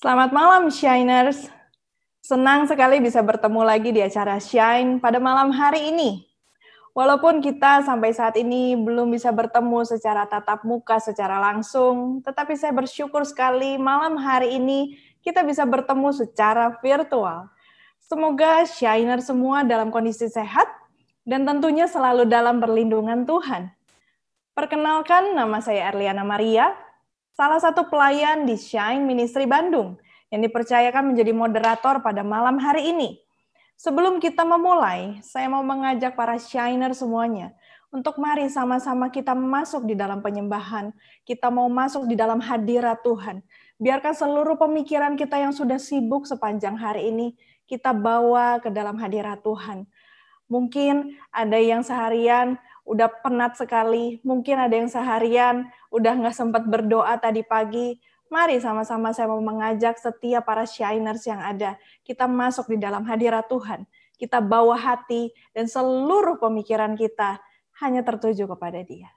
Selamat malam, Shiners. Senang sekali bisa bertemu lagi di acara Shine pada malam hari ini. Walaupun kita sampai saat ini belum bisa bertemu secara tatap muka, secara langsung, tetapi saya bersyukur sekali malam hari ini kita bisa bertemu secara virtual. Semoga Shiner semua dalam kondisi sehat dan tentunya selalu dalam perlindungan Tuhan. Perkenalkan, nama saya Erliana Maria, salah satu pelayan di Shine Ministry Bandung yang dipercayakan menjadi moderator pada malam hari ini. Sebelum kita memulai, saya mau mengajak para Shiner semuanya untuk mari sama-sama kita masuk di dalam penyembahan. Kita mau masuk di dalam hadirat Tuhan. Biarkan seluruh pemikiran kita yang sudah sibuk sepanjang hari ini, kita bawa ke dalam hadirat Tuhan. Mungkin ada yang seharian udah penat sekali, mungkin ada yang seharian udah nggak sempat berdoa tadi pagi. Mari sama-sama saya mau mengajak setiap para Shiners yang ada, kita masuk di dalam hadirat Tuhan. Kita bawa hati dan seluruh pemikiran kita hanya tertuju kepada Dia.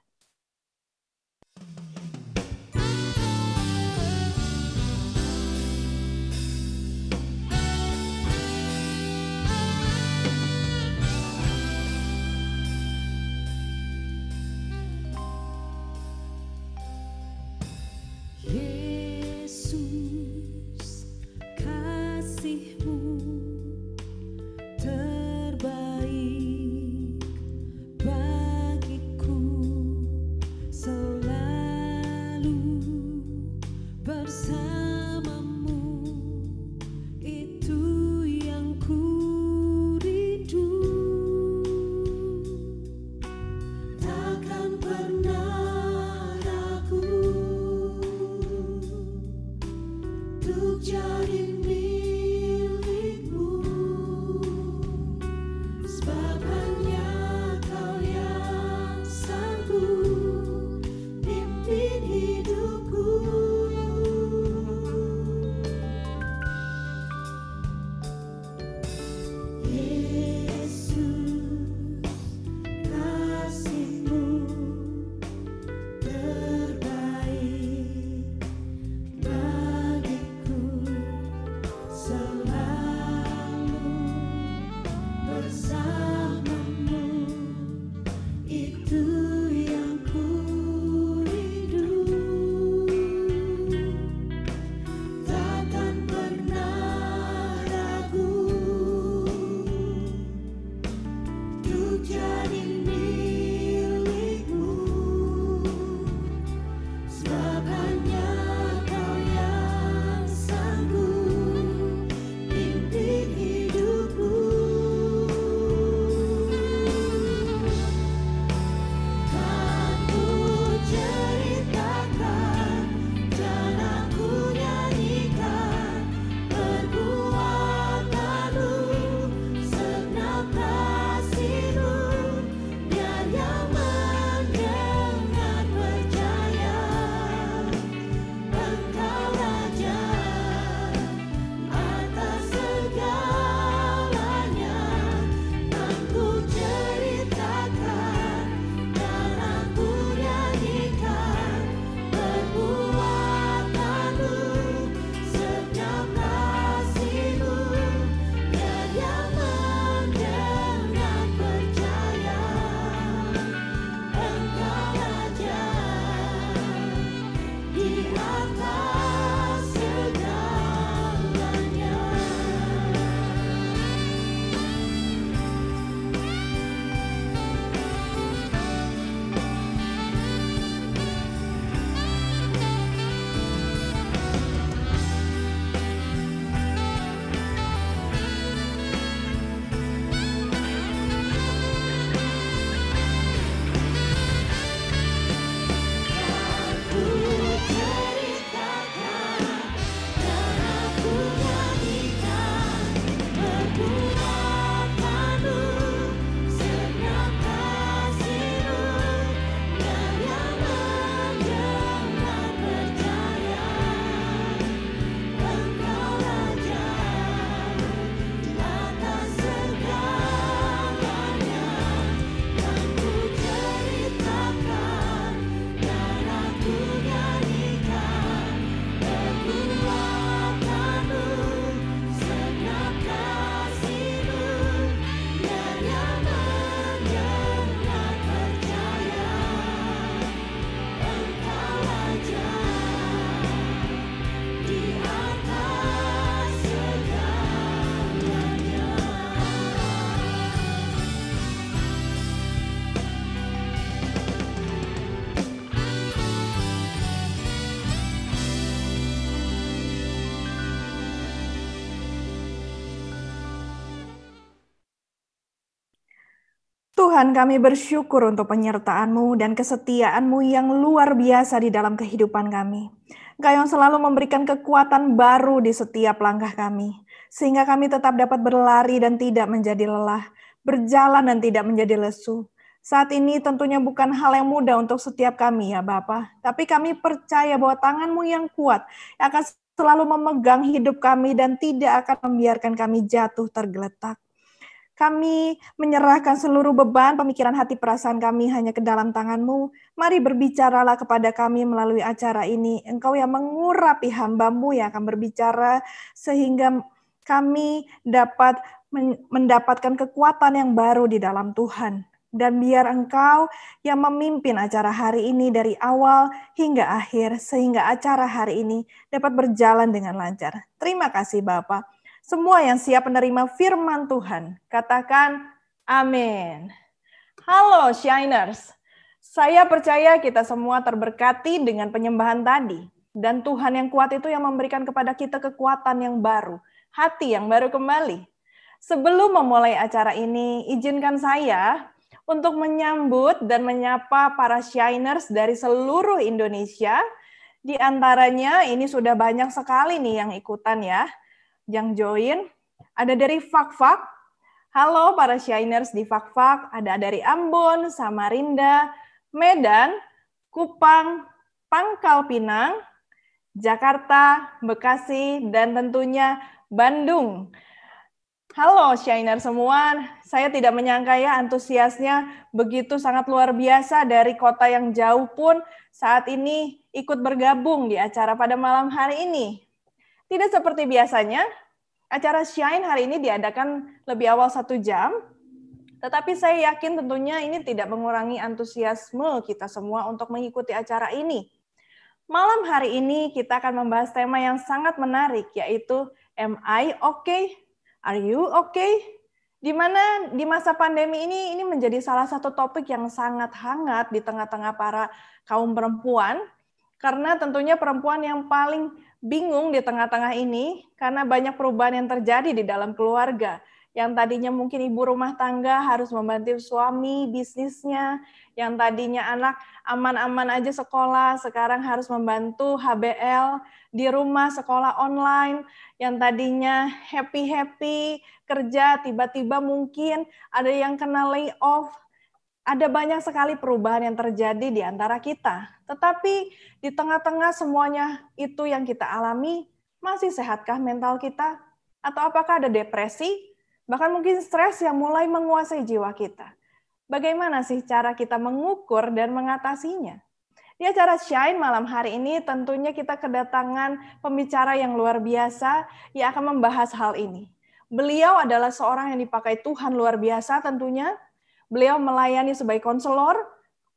Tuhan, kami bersyukur untuk penyertaan-Mu dan kesetiaan-Mu yang luar biasa di dalam kehidupan kami. Engkau yang selalu memberikan kekuatan baru di setiap langkah kami, sehingga kami tetap dapat berlari dan tidak menjadi lelah, berjalan dan tidak menjadi lesu. Saat ini tentunya bukan hal yang mudah untuk setiap kami ya Bapa, tapi kami percaya bahwa tangan-Mu yang kuat akan selalu memegang hidup kami dan tidak akan membiarkan kami jatuh tergeletak. Kami menyerahkan seluruh beban, pemikiran, hati, perasaan kami hanya ke dalam tangan-Mu. Mari berbicaralah kepada kami melalui acara ini. Engkau yang mengurapi hamba-Mu yang akan berbicara, sehingga kami dapat mendapatkan kekuatan yang baru di dalam Tuhan. Dan biar Engkau yang memimpin acara hari ini dari awal hingga akhir, sehingga acara hari ini dapat berjalan dengan lancar. Terima kasih Bapak. Semua yang siap menerima firman Tuhan, katakan amin. Halo Shiners, saya percaya kita semua terberkati dengan penyembahan tadi. Dan Tuhan yang kuat itu yang memberikan kepada kita kekuatan yang baru, hati yang baru kembali. Sebelum memulai acara ini, izinkan saya untuk menyambut dan menyapa para Shiners dari seluruh Indonesia. Di antaranya ini sudah banyak sekali nih yang ikutan ya. Yang join, ada dari Fakfak. Halo para Shiners di Fakfak, ada dari Ambon, Samarinda, Medan, Kupang, Pangkal Pinang, Jakarta, Bekasi, dan tentunya Bandung. Halo Shiners semua, saya tidak menyangka ya antusiasnya begitu sangat luar biasa dari kota yang jauh pun saat ini ikut bergabung di acara pada malam hari ini. Tidak seperti biasanya, acara Shine hari ini diadakan lebih awal 1 jam, tetapi saya yakin tentunya ini tidak mengurangi antusiasme kita semua untuk mengikuti acara ini. Malam hari ini kita akan membahas tema yang sangat menarik, yaitu Am I okay? Are you okay? Di mana di masa pandemi ini menjadi salah satu topik yang sangat hangat di tengah-tengah para kaum perempuan, karena tentunya perempuan yang paling bingung di tengah-tengah ini karena banyak perubahan yang terjadi di dalam keluarga. Yang tadinya mungkin ibu rumah tangga harus membantu suami bisnisnya, yang tadinya anak aman-aman aja sekolah, sekarang harus membantu HBL di rumah, sekolah online, yang tadinya happy-happy kerja, tiba-tiba mungkin ada yang kena layoff. Ada banyak sekali perubahan yang terjadi di antara kita. Tetapi di tengah-tengah semuanya itu yang kita alami, masih sehatkah mental kita? Atau apakah ada depresi? Bahkan mungkin stres yang mulai menguasai jiwa kita. Bagaimana sih cara kita mengukur dan mengatasinya? Di acara Shine malam hari ini tentunya kita kedatangan pembicara yang luar biasa yang akan membahas hal ini. Beliau adalah seorang yang dipakai Tuhan luar biasa tentunya. Beliau melayani sebagai konselor,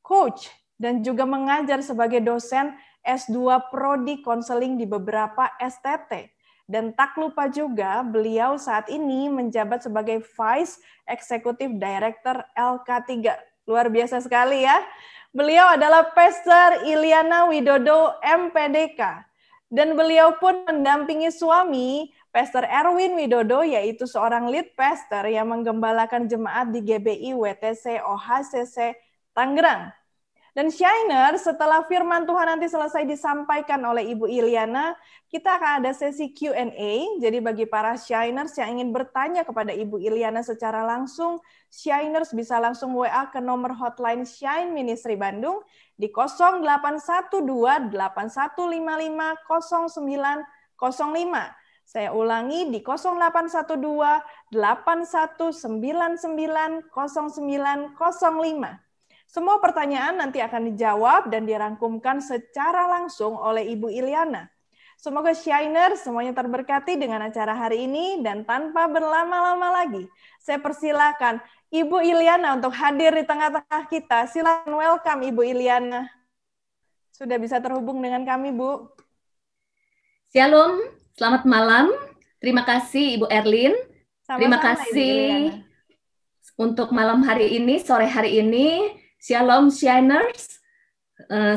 coach, dan juga mengajar sebagai dosen S2 Prodi Konseling di beberapa STT. Dan tak lupa juga beliau saat ini menjabat sebagai Vice Executive Director LK3. Luar biasa sekali ya. Beliau adalah Pastor Iliana Widodo MPDK. Dan beliau pun mendampingi suami Pastor Erwin Widodo, yaitu seorang lead pastor yang menggembalakan jemaat di GBI WTC OHCC Tangerang. Dan Shiner, setelah firman Tuhan nanti selesai disampaikan oleh Ibu Iliana, kita akan ada sesi Q&A. Jadi bagi para Shiners yang ingin bertanya kepada Ibu Iliana secara langsung, Shiners bisa langsung WA ke nomor hotline Shine Ministry Bandung di 0812 8155 0905. Saya ulangi di 0812 8199 0905. Semua pertanyaan nanti akan dijawab dan dirangkumkan secara langsung oleh Ibu Iliana. Semoga Shiner semuanya terberkati dengan acara hari ini, dan tanpa berlama-lama lagi, saya persilakan Ibu Iliana untuk hadir di tengah-tengah kita. Silakan, welcome Ibu Iliana. Sudah bisa terhubung dengan kami, Bu. Shalom, selamat malam. Terima kasih Ibu Erlin. Terima kasih untuk malam hari ini, sore hari ini. Shalom Shiners.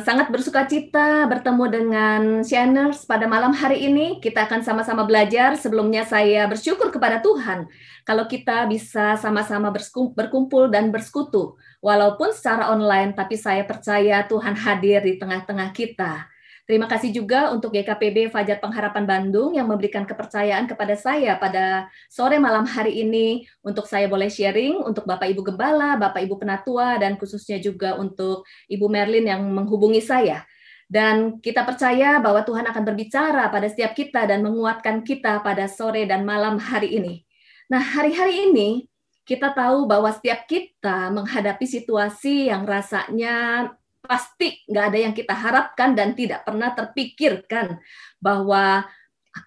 Sangat bersukacita bertemu dengan Shiners pada malam hari ini. Kita akan sama-sama belajar. Sebelumnya saya bersyukur kepada Tuhan kalau kita bisa sama-sama berkumpul dan bersekutu. Walaupun secara online, tapi saya percaya Tuhan hadir di tengah-tengah kita. Terima kasih juga untuk GKPB Fajar Pengharapan Bandung yang memberikan kepercayaan kepada saya pada sore malam hari ini untuk saya boleh sharing untuk Bapak Ibu Gembala, Bapak Ibu Penatua, dan khususnya juga untuk Ibu Merlin yang menghubungi saya. Dan kita percaya bahwa Tuhan akan berbicara pada setiap kita dan menguatkan kita pada sore dan malam hari ini. Nah, hari-hari ini kita tahu bahwa setiap kita menghadapi situasi yang rasanya pasti nggak ada yang kita harapkan dan tidak pernah terpikirkan bahwa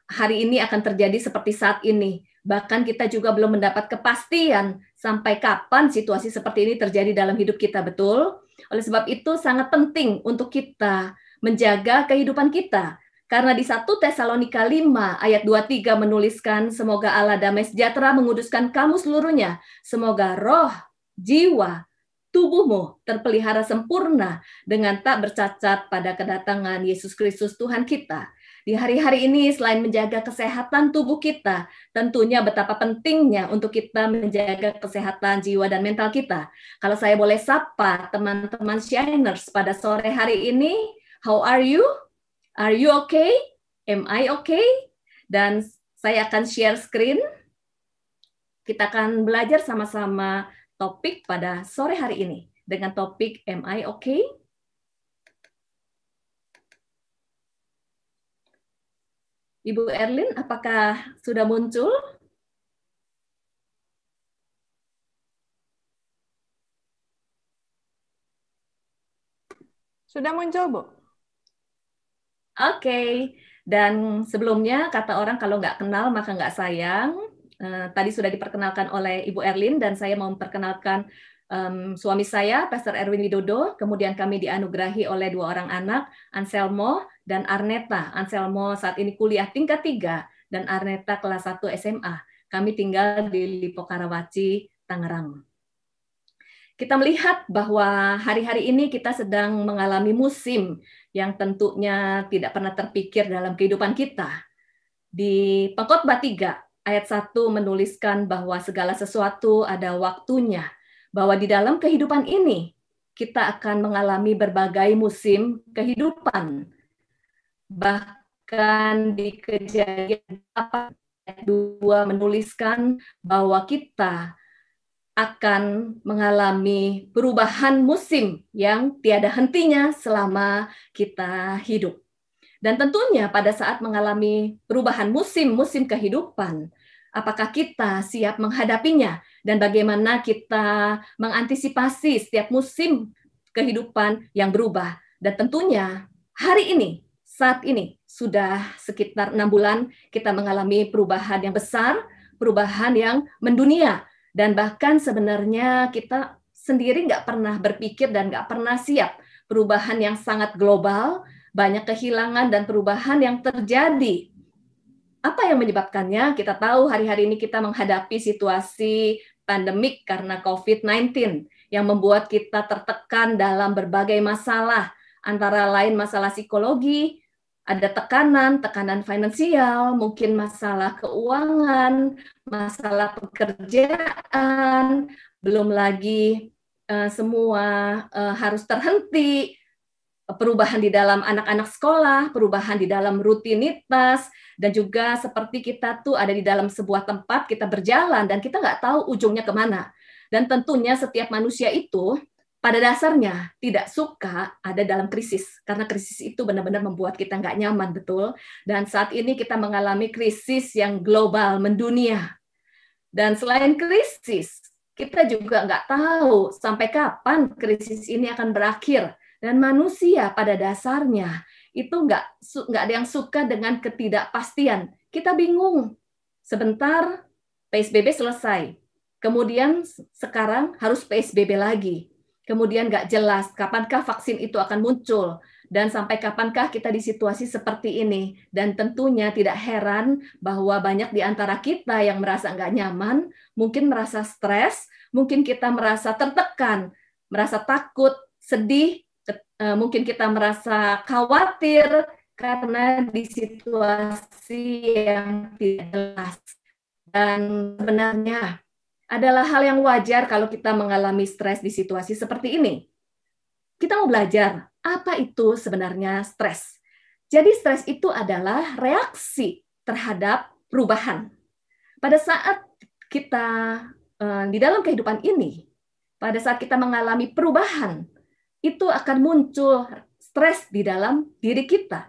hari ini akan terjadi seperti saat ini. Bahkan kita juga belum mendapat kepastian sampai kapan situasi seperti ini terjadi dalam hidup kita, betul? Oleh sebab itu sangat penting untuk kita menjaga kehidupan kita. Karena di 1 Tesalonika 5 ayat 23 menuliskan, semoga Allah damai sejahtera menguduskan kamu seluruhnya. Semoga roh, jiwa, tubuhmu terpelihara sempurna dengan tak bercacat pada kedatangan Yesus Kristus Tuhan kita. Di hari-hari ini selain menjaga kesehatan tubuh kita, tentunya betapa pentingnya untuk kita menjaga kesehatan jiwa dan mental kita. Kalau saya boleh sapa teman-teman Shiners pada sore hari ini, how are you? Are you okay? Am I okay? Dan saya akan share screen. Kita akan belajar sama-sama topik pada sore hari ini dengan topik Am I okay? Ibu Erlin, apakah sudah muncul? Sudah muncul, Bu. Oke. Dan sebelumnya kata orang kalau nggak kenal maka nggak sayang. Tadi sudah diperkenalkan oleh Ibu Erlin dan saya mau memperkenalkan suami saya, Pastor Erwin Widodo. Kemudian kami dianugerahi oleh 2 orang anak, Anselmo dan Arneta. Anselmo saat ini kuliah tingkat 3 dan Arneta kelas 1 SMA. Kami tinggal di Lipo Karawaci, Tangerang. Kita melihat bahwa hari-hari ini kita sedang mengalami musim yang tentunya tidak pernah terpikir dalam kehidupan kita. Di Pengkhotbah 3 ayat 1 menuliskan bahwa segala sesuatu ada waktunya, bahwa di dalam kehidupan ini kita akan mengalami berbagai musim kehidupan. Bahkan di Kejadian 8 ayat 2 menuliskan bahwa kita akan mengalami perubahan musim yang tiada hentinya selama kita hidup. Dan tentunya pada saat mengalami perubahan musim-musim kehidupan, apakah kita siap menghadapinya dan bagaimana kita mengantisipasi setiap musim kehidupan yang berubah. Dan tentunya hari ini, saat ini, sudah sekitar 6 bulan kita mengalami perubahan yang besar, perubahan yang mendunia. Dan bahkan sebenarnya kita sendiri nggak pernah berpikir dan nggak pernah siap. Perubahan yang sangat global, banyak kehilangan dan perubahan yang terjadi. Apa yang menyebabkannya? Kita tahu hari-hari ini kita menghadapi situasi pandemik karena COVID-19 yang membuat kita tertekan dalam berbagai masalah, antara lain masalah psikologi, ada tekanan finansial, mungkin masalah keuangan, masalah pekerjaan, belum lagi semua harus terhenti, perubahan di dalam anak-anak sekolah, perubahan di dalam rutinitas, dan juga seperti kita tuh ada di dalam sebuah tempat, kita berjalan, dan kita nggak tahu ujungnya kemana. Dan tentunya setiap manusia itu pada dasarnya tidak suka ada dalam krisis, karena krisis itu benar-benar membuat kita nggak nyaman, betul? Dan saat ini kita mengalami krisis yang global, mendunia. Dan selain krisis, kita juga nggak tahu sampai kapan krisis ini akan berakhir. Dan manusia pada dasarnya itu nggak ada yang suka dengan ketidakpastian. Kita bingung. Sebentar PSBB selesai, kemudian sekarang harus PSBB lagi. Kemudian nggak jelas kapankah vaksin itu akan muncul, dan sampai kapankah kita di situasi seperti ini. Dan tentunya tidak heran bahwa banyak di antara kita yang merasa nggak nyaman, mungkin merasa stres, mungkin kita merasa tertekan, merasa takut, sedih, mungkin kita merasa khawatir karena di situasi yang tidak jelas. Dan sebenarnya adalah hal yang wajar kalau kita mengalami stres di situasi seperti ini. Kita mau belajar apa itu sebenarnya stres. Jadi stres itu adalah reaksi terhadap perubahan. Pada saat kita di dalam kehidupan ini, pada saat kita mengalami perubahan, itu akan muncul stres di dalam diri kita.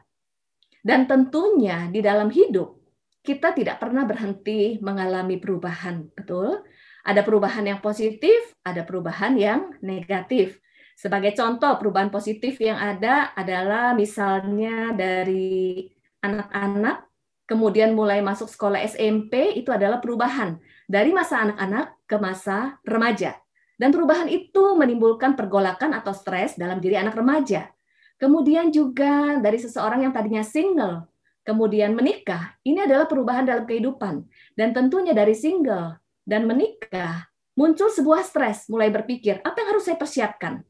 Dan tentunya di dalam hidup, kita tidak pernah berhenti mengalami perubahan, betul? Ada perubahan yang positif, ada perubahan yang negatif. Sebagai contoh, perubahan positif yang ada adalah misalnya dari anak-anak, kemudian mulai masuk sekolah SMP, itu adalah perubahan dari masa anak-anak ke masa remaja. Dan perubahan itu menimbulkan pergolakan atau stres dalam diri anak remaja. Kemudian juga dari seseorang yang tadinya single, kemudian menikah, ini adalah perubahan dalam kehidupan. Dan tentunya dari single dan menikah, muncul sebuah stres, mulai berpikir, apa yang harus saya persiapkan?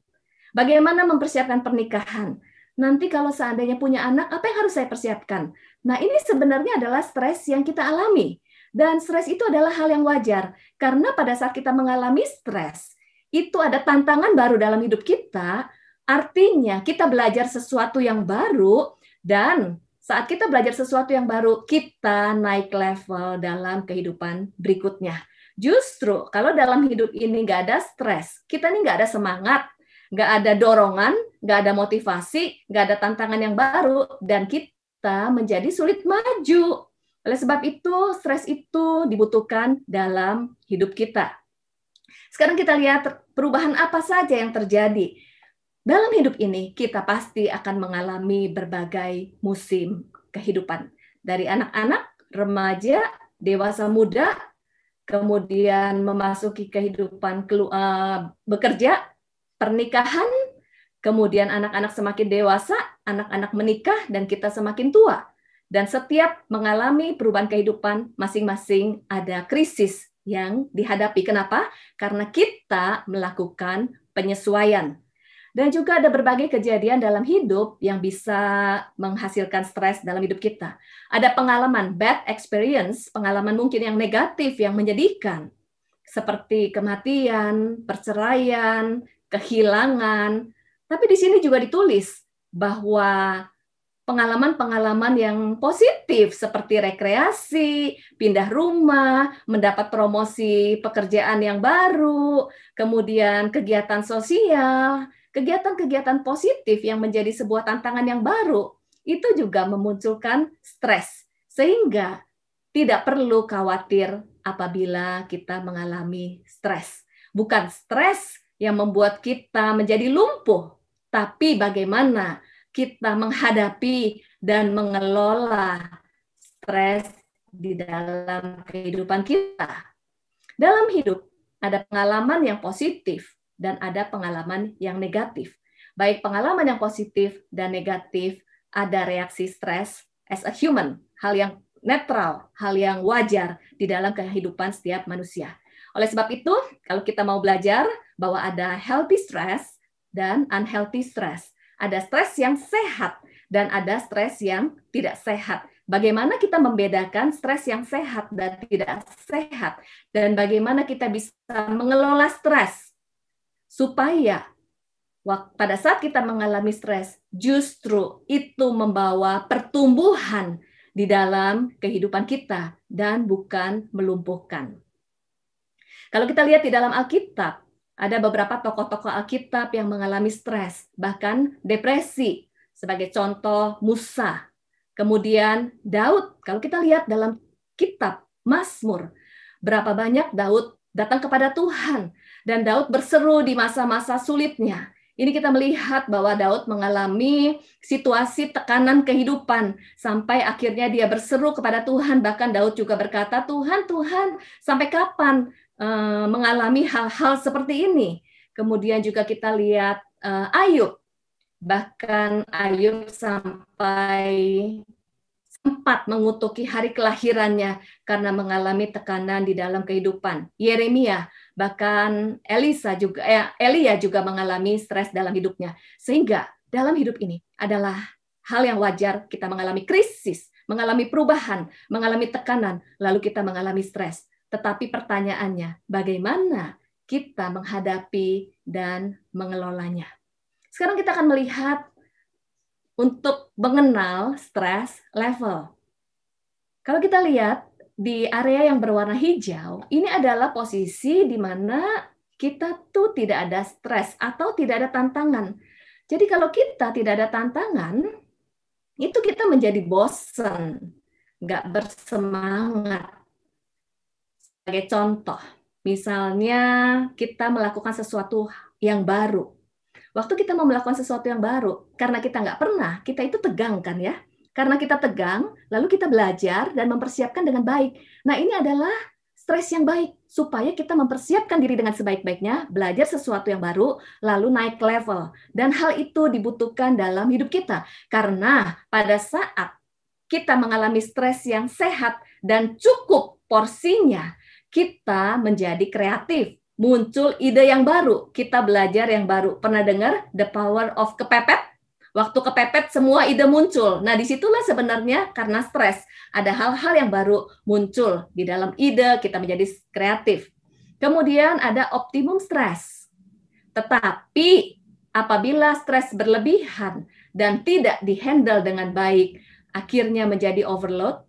Bagaimana mempersiapkan pernikahan? Nanti kalau seandainya punya anak, apa yang harus saya persiapkan? Nah, ini sebenarnya adalah stres yang kita alami. Dan stres itu adalah hal yang wajar. Karena pada saat kita mengalami stres, itu ada tantangan baru dalam hidup kita, artinya kita belajar sesuatu yang baru, dan saat kita belajar sesuatu yang baru, kita naik level dalam kehidupan berikutnya. Justru kalau dalam hidup ini nggak ada stres, kita nih nggak ada semangat, nggak ada dorongan, nggak ada motivasi, nggak ada tantangan yang baru, dan kita menjadi sulit maju. Oleh sebab itu, stres itu dibutuhkan dalam hidup kita. Sekarang kita lihat perubahan apa saja yang terjadi. Dalam hidup ini, kita pasti akan mengalami berbagai musim kehidupan. Dari anak-anak, remaja, dewasa muda, kemudian memasuki kehidupan bekerja, pernikahan, kemudian anak-anak semakin dewasa, anak-anak menikah, dan kita semakin tua. Dan setiap mengalami perubahan kehidupan, masing-masing ada krisis yang dihadapi. Kenapa? Karena kita melakukan penyesuaian. Dan juga ada berbagai kejadian dalam hidup yang bisa menghasilkan stres dalam hidup kita. Ada pengalaman bad experience, pengalaman mungkin yang negatif, yang menyedihkan. Seperti kematian, perceraian, kehilangan. Tapi di sini juga ditulis bahwa pengalaman-pengalaman yang positif seperti rekreasi, pindah rumah, mendapat promosi pekerjaan yang baru, kemudian kegiatan sosial, kegiatan-kegiatan positif yang menjadi sebuah tantangan yang baru, itu juga memunculkan stres. Sehingga tidak perlu khawatir apabila kita mengalami stres. Bukan stres yang membuat kita menjadi lumpuh, tapi bagaimana kita menghadapi dan mengelola stres di dalam kehidupan kita. Dalam hidup ada pengalaman yang positif dan ada pengalaman yang negatif. Baik pengalaman yang positif dan negatif, ada reaksi stres as a human, hal yang netral, hal yang wajar di dalam kehidupan setiap manusia. Oleh sebab itu, kalau kita mau belajar bahwa ada healthy stress dan unhealthy stress, ada stres yang sehat dan ada stres yang tidak sehat. Bagaimana kita membedakan stres yang sehat dan tidak sehat, dan bagaimana kita bisa mengelola stres supaya pada saat kita mengalami stres, justru itu membawa pertumbuhan di dalam kehidupan kita dan bukan melumpuhkan. Kalau kita lihat di dalam Alkitab, ada beberapa tokoh-tokoh Alkitab yang mengalami stres, bahkan depresi. Sebagai contoh, Musa. Kemudian Daud. Kalau kita lihat dalam kitab Mazmur, berapa banyak Daud datang kepada Tuhan. Dan Daud berseru di masa-masa sulitnya. Ini kita melihat bahwa Daud mengalami situasi tekanan kehidupan. Sampai akhirnya dia berseru kepada Tuhan. Bahkan Daud juga berkata, Tuhan, sampai kapan mengalami hal-hal seperti ini? Kemudian juga kita lihat Ayub. Bahkan Ayub sampai sempat mengutuki hari kelahirannya karena mengalami tekanan di dalam kehidupan. Yeremia, bahkan Elia juga mengalami stres dalam hidupnya. Sehingga dalam hidup ini adalah hal yang wajar kita mengalami krisis, mengalami perubahan, mengalami tekanan, lalu kita mengalami stres. Tetapi pertanyaannya, bagaimana kita menghadapi dan mengelolanya? Sekarang kita akan melihat untuk mengenal stres level. Kalau kita lihat di area yang berwarna hijau, ini adalah posisi di mana kita tuh tidak ada stres atau tidak ada tantangan. Jadi kalau kita tidak ada tantangan, itu kita menjadi bosan, nggak bersemangat. Sebagai contoh, misalnya kita melakukan sesuatu yang baru. Waktu kita mau melakukan sesuatu yang baru, karena kita nggak pernah, kita itu tegang kan ya? Karena kita tegang, lalu kita belajar dan mempersiapkan dengan baik. Nah, ini adalah stres yang baik, supaya kita mempersiapkan diri dengan sebaik-baiknya, belajar sesuatu yang baru, lalu naik level. Dan hal itu dibutuhkan dalam hidup kita. Karena pada saat kita mengalami stres yang sehat dan cukup porsinya, kita menjadi kreatif. Muncul ide yang baru, kita belajar yang baru. Pernah dengar The Power of Kepepet? Waktu kepepet semua ide muncul. Nah, disitulah sebenarnya karena stres. Ada hal-hal yang baru muncul di dalam ide, kita menjadi kreatif. Kemudian ada optimum stres. Tetapi apabila stres berlebihan dan tidak dihandle dengan baik, akhirnya menjadi overload,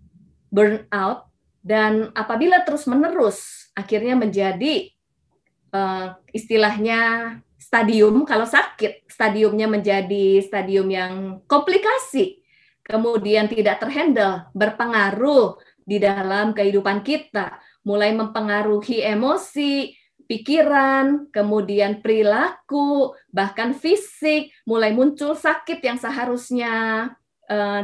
burnout, dan apabila terus-menerus, akhirnya menjadi istilahnya stadium, kalau sakit, stadiumnya menjadi stadium yang komplikasi, kemudian tidak terhandle, berpengaruh di dalam kehidupan kita, mulai mempengaruhi emosi, pikiran, kemudian perilaku, bahkan fisik, mulai muncul sakit yang seharusnya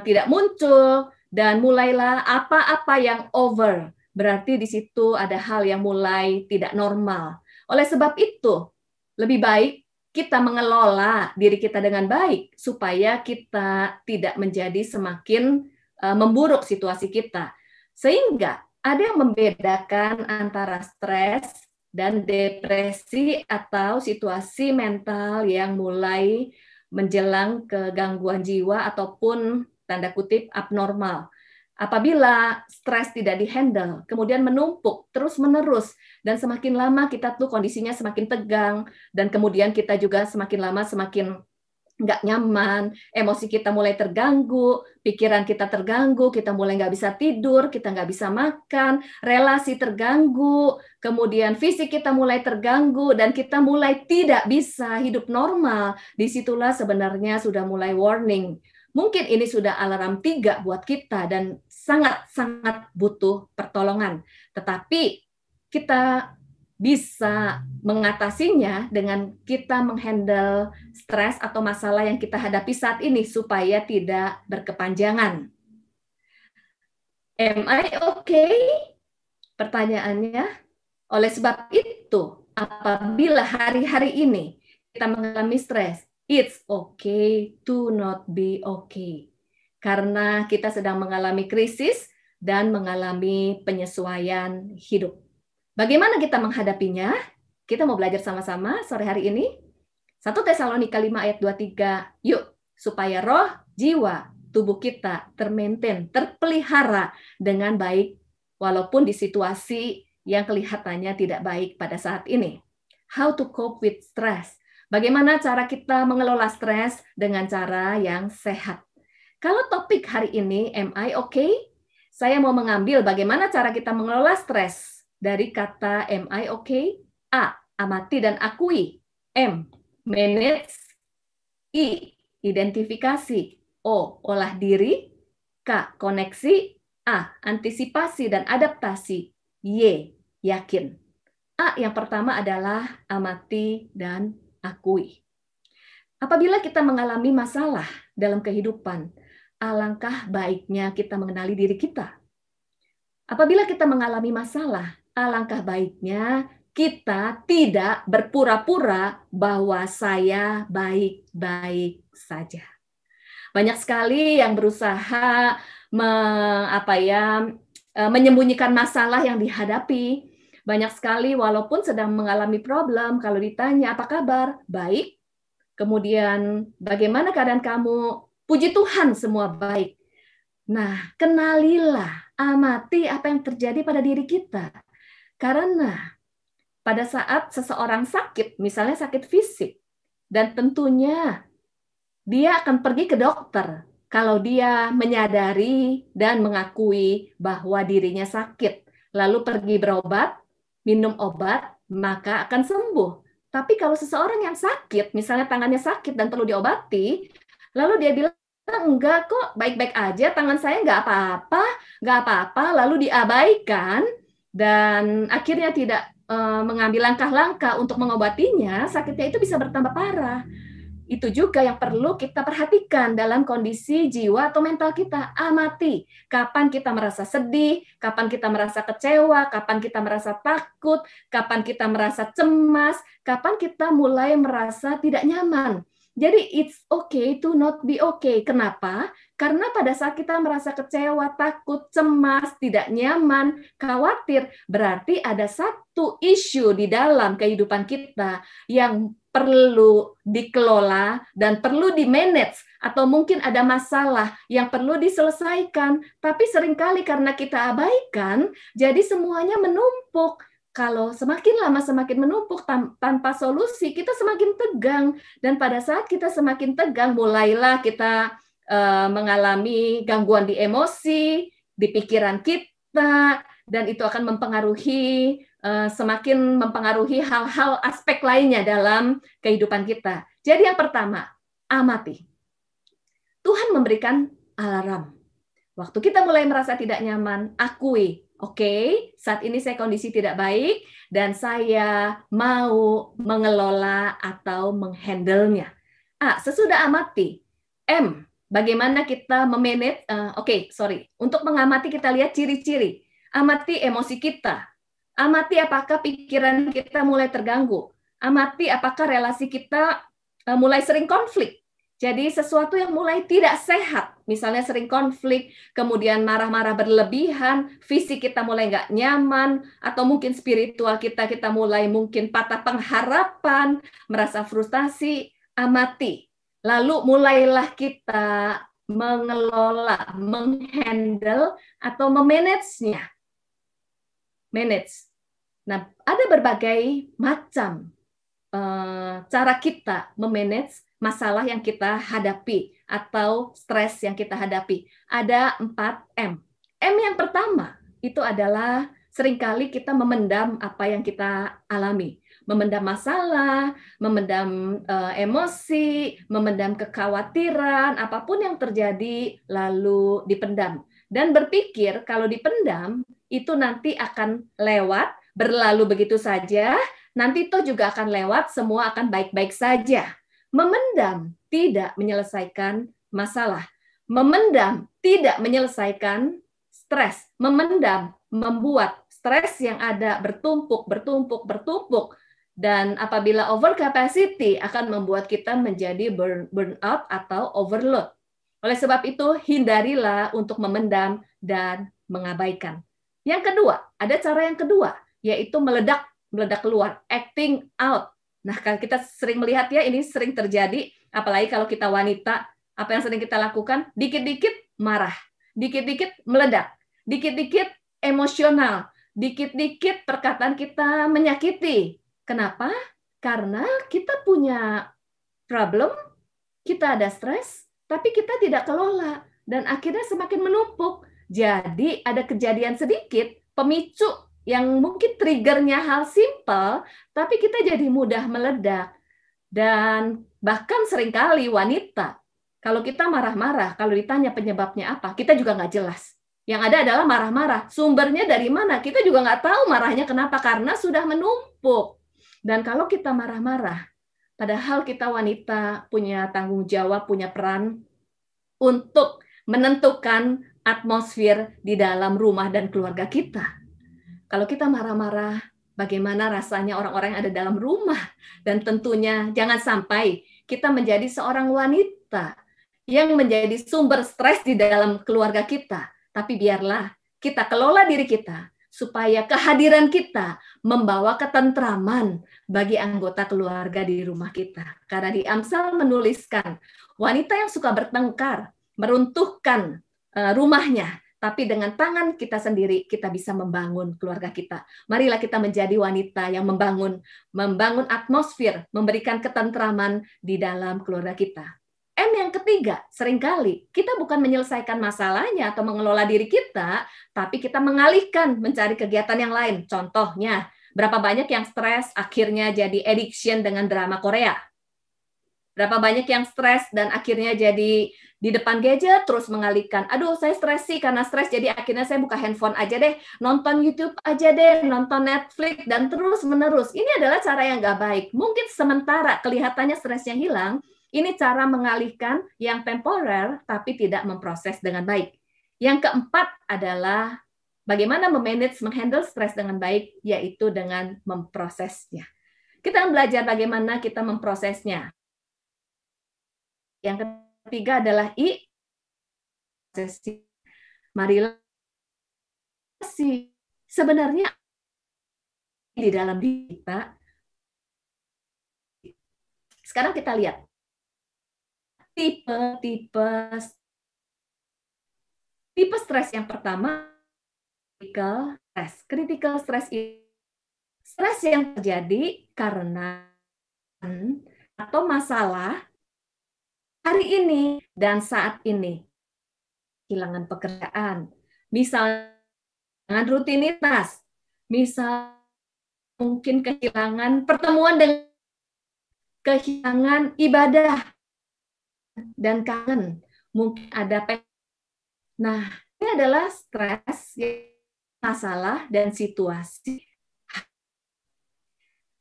tidak muncul, dan mulailah apa-apa yang over. Berarti di situ ada hal yang mulai tidak normal. Oleh sebab itu, lebih baik kita mengelola diri kita dengan baik supaya kita tidak menjadi semakin memburuk situasi kita. Sehingga ada yang membedakan antara stres dan depresi atau situasi mental yang mulai menjelang ke gangguan jiwa ataupun tanda kutip abnormal. Apabila stres tidak dihandle, kemudian menumpuk terus-menerus, dan semakin lama kita tuh kondisinya semakin tegang, dan kemudian kita juga semakin lama semakin nggak nyaman, emosi kita mulai terganggu, pikiran kita terganggu, kita mulai nggak bisa tidur, kita nggak bisa makan, relasi terganggu, kemudian fisik kita mulai terganggu, dan kita mulai tidak bisa hidup normal. Disitulah sebenarnya sudah mulai warning. Mungkin ini sudah alarm 3 buat kita dan sangat-sangat butuh pertolongan. Tetapi kita bisa mengatasinya dengan kita menghandle stres atau masalah yang kita hadapi saat ini supaya tidak berkepanjangan. Am I okay? Pertanyaannya, oleh sebab itu, apabila hari-hari ini kita mengalami stres, it's okay to not be okay. Karena kita sedang mengalami krisis dan mengalami penyesuaian hidup. Bagaimana kita menghadapinya? Kita mau belajar sama-sama sore hari ini. 1 Tesalonika 5 ayat 23. Yuk, supaya roh, jiwa, tubuh kita termaintain, terpelihara dengan baik walaupun di situasi yang kelihatannya tidak baik pada saat ini. How to cope with stress? Bagaimana cara kita mengelola stres dengan cara yang sehat? Kalau topik hari ini, am I okay? Saya mau mengambil bagaimana cara kita mengelola stres dari kata am I okay? A, amati dan akui. M, manage. I, identifikasi. O, olah diri. K, koneksi. A, antisipasi dan adaptasi. Y, yakin. A, yang pertama adalah amati dan akui. Apabila kita mengalami masalah dalam kehidupan, alangkah baiknya kita mengenali diri kita. Apabila kita mengalami masalah, alangkah baiknya kita tidak berpura-pura bahwa saya baik-baik saja. Banyak sekali yang berusaha menyembunyikan masalah yang dihadapi. Banyak sekali walaupun sedang mengalami problem, kalau ditanya apa kabar, baik. Kemudian bagaimana keadaan kamu? Puji Tuhan semua baik. Nah, kenalilah, amati apa yang terjadi pada diri kita. Karena pada saat seseorang sakit, misalnya sakit fisik, dan tentunya dia akan pergi ke dokter kalau dia menyadari dan mengakui bahwa dirinya sakit, lalu pergi berobat, minum obat, maka akan sembuh. Tapi kalau seseorang yang sakit, misalnya tangannya sakit dan perlu diobati, lalu dia bilang, enggak kok, baik-baik aja, tangan saya nggak apa-apa, lalu diabaikan, dan akhirnya tidak mengambil langkah-langkah untuk mengobatinya, sakitnya itu bisa bertambah parah. Itu juga yang perlu kita perhatikan dalam kondisi jiwa atau mental kita. Amati kapan kita merasa sedih, kapan kita merasa kecewa, kapan kita merasa takut, kapan kita merasa cemas, kapan kita mulai merasa tidak nyaman. Jadi it's okay to not be okay. Kenapa? Karena pada saat kita merasa kecewa, takut, cemas, tidak nyaman, khawatir, berarti ada satu isu di dalam kehidupan kita yang perlu dikelola dan perlu di-manage, atau mungkin ada masalah yang perlu diselesaikan, tapi seringkali karena kita abaikan, jadi semuanya menumpuk. Kalau semakin lama semakin menumpuk tanpa solusi, kita semakin tegang, dan pada saat kita semakin tegang, mulailah kita mengalami gangguan di emosi, di pikiran kita, dan itu akan mempengaruhi semakin mempengaruhi hal-hal aspek lainnya dalam kehidupan kita. Jadi yang pertama, amati. Tuhan memberikan alarm. Waktu kita mulai merasa tidak nyaman, akui, oke, saat ini saya kondisi tidak baik dan saya mau mengelola atau menghandle-nya. Sesudah amati. Bagaimana kita memanage? Untuk mengamati kita lihat ciri-ciri. Amati emosi kita. Amati apakah pikiran kita mulai terganggu. Amati apakah relasi kita mulai sering konflik. Jadi sesuatu yang mulai tidak sehat. Misalnya sering konflik, kemudian marah-marah berlebihan, fisik kita mulai nggak nyaman, atau mungkin spiritual kita mulai mungkin patah pengharapan, merasa frustasi. Amati. Lalu mulailah kita mengelola, menghandle, atau memanage-nya. Manage. Nah, ada berbagai macam cara kita memanage masalah yang kita hadapi atau stres yang kita hadapi. Ada 4M. M yang pertama itu adalah seringkali kita memendam apa yang kita alami. Memendam masalah, memendam emosi, memendam kekhawatiran, apapun yang terjadi lalu dipendam. Dan berpikir kalau dipendam, itu nanti akan lewat, berlalu begitu saja, nanti toh juga akan lewat, semua akan baik-baik saja. Memendam tidak menyelesaikan masalah. Memendam tidak menyelesaikan stres. Memendam membuat stres yang ada bertumpuk. Dan apabila over capacity akan membuat kita menjadi burnout atau overload. Oleh sebab itu, hindarilah untuk memendam dan mengabaikan. Yang kedua, ada cara yang kedua, yaitu meledak keluar, acting out. Nah, kalau kita sering melihat ya, ini sering terjadi, apalagi kalau kita wanita, apa yang sering kita lakukan? Dikit-dikit marah, dikit-dikit meledak, dikit-dikit emosional, dikit-dikit perkataan kita menyakiti. Kenapa? Karena kita punya problem, kita ada stres, tapi kita tidak kelola, dan akhirnya semakin menumpuk. Jadi ada kejadian sedikit, pemicu yang mungkin triggernya hal simpel, tapi kita jadi mudah meledak. Dan bahkan seringkali wanita, kalau kita marah-marah, kalau ditanya penyebabnya apa, kita juga nggak jelas. Yang ada adalah marah-marah. Sumbernya dari mana? Kita juga nggak tahu marahnya kenapa, karena sudah menumpuk. Dan kalau kita marah-marah, padahal kita wanita punya tanggung jawab, punya peran untuk menentukan atmosfer di dalam rumah dan keluarga kita. Kalau kita marah-marah, bagaimana rasanya orang-orang yang ada dalam rumah? Dan tentunya jangan sampai kita menjadi seorang wanita yang menjadi sumber stres di dalam keluarga kita. Tapi biarlah kita kelola diri kita supaya kehadiran kita membawa ketentraman bagi anggota keluarga di rumah kita. Karena di Amsal menuliskan, wanita yang suka bertengkar, meruntuhkan rumahnya, tapi dengan tangan kita sendiri kita bisa membangun keluarga kita. Marilah kita menjadi wanita yang membangun atmosfer, memberikan ketentraman di dalam keluarga kita. Yang ketiga, seringkali kita bukan menyelesaikan masalahnya atau mengelola diri kita, tapi kita mengalihkan mencari kegiatan yang lain. Contohnya, berapa banyak yang stres akhirnya jadi addiction dengan drama Korea? Berapa banyak yang stres dan akhirnya jadi di depan gadget terus mengalihkan. Aduh, saya stres sih karena stres, jadi akhirnya saya buka handphone aja deh, nonton YouTube aja deh, nonton Netflix, dan terus menerus. Ini adalah cara yang nggak baik. Mungkin sementara kelihatannya stresnya hilang, ini cara mengalihkan yang temporer, tapi tidak memproses dengan baik. Yang keempat adalah bagaimana menghandle stres dengan baik, yaitu dengan memprosesnya. Kita belajar bagaimana kita memprosesnya. Yang ketiga adalah marilah sebenarnya di dalam diri kita. Sekarang kita lihat tipe stres yang pertama, critical stress. Stres yang terjadi karena atau masalah hari ini dan saat ini. Kehilangan pekerjaan, misalnya rutinitas, misal mungkin kehilangan pertemuan dengan kehilangan ibadah dan kangen, mungkin ada Nah, ini adalah stres, masalah dan situasi.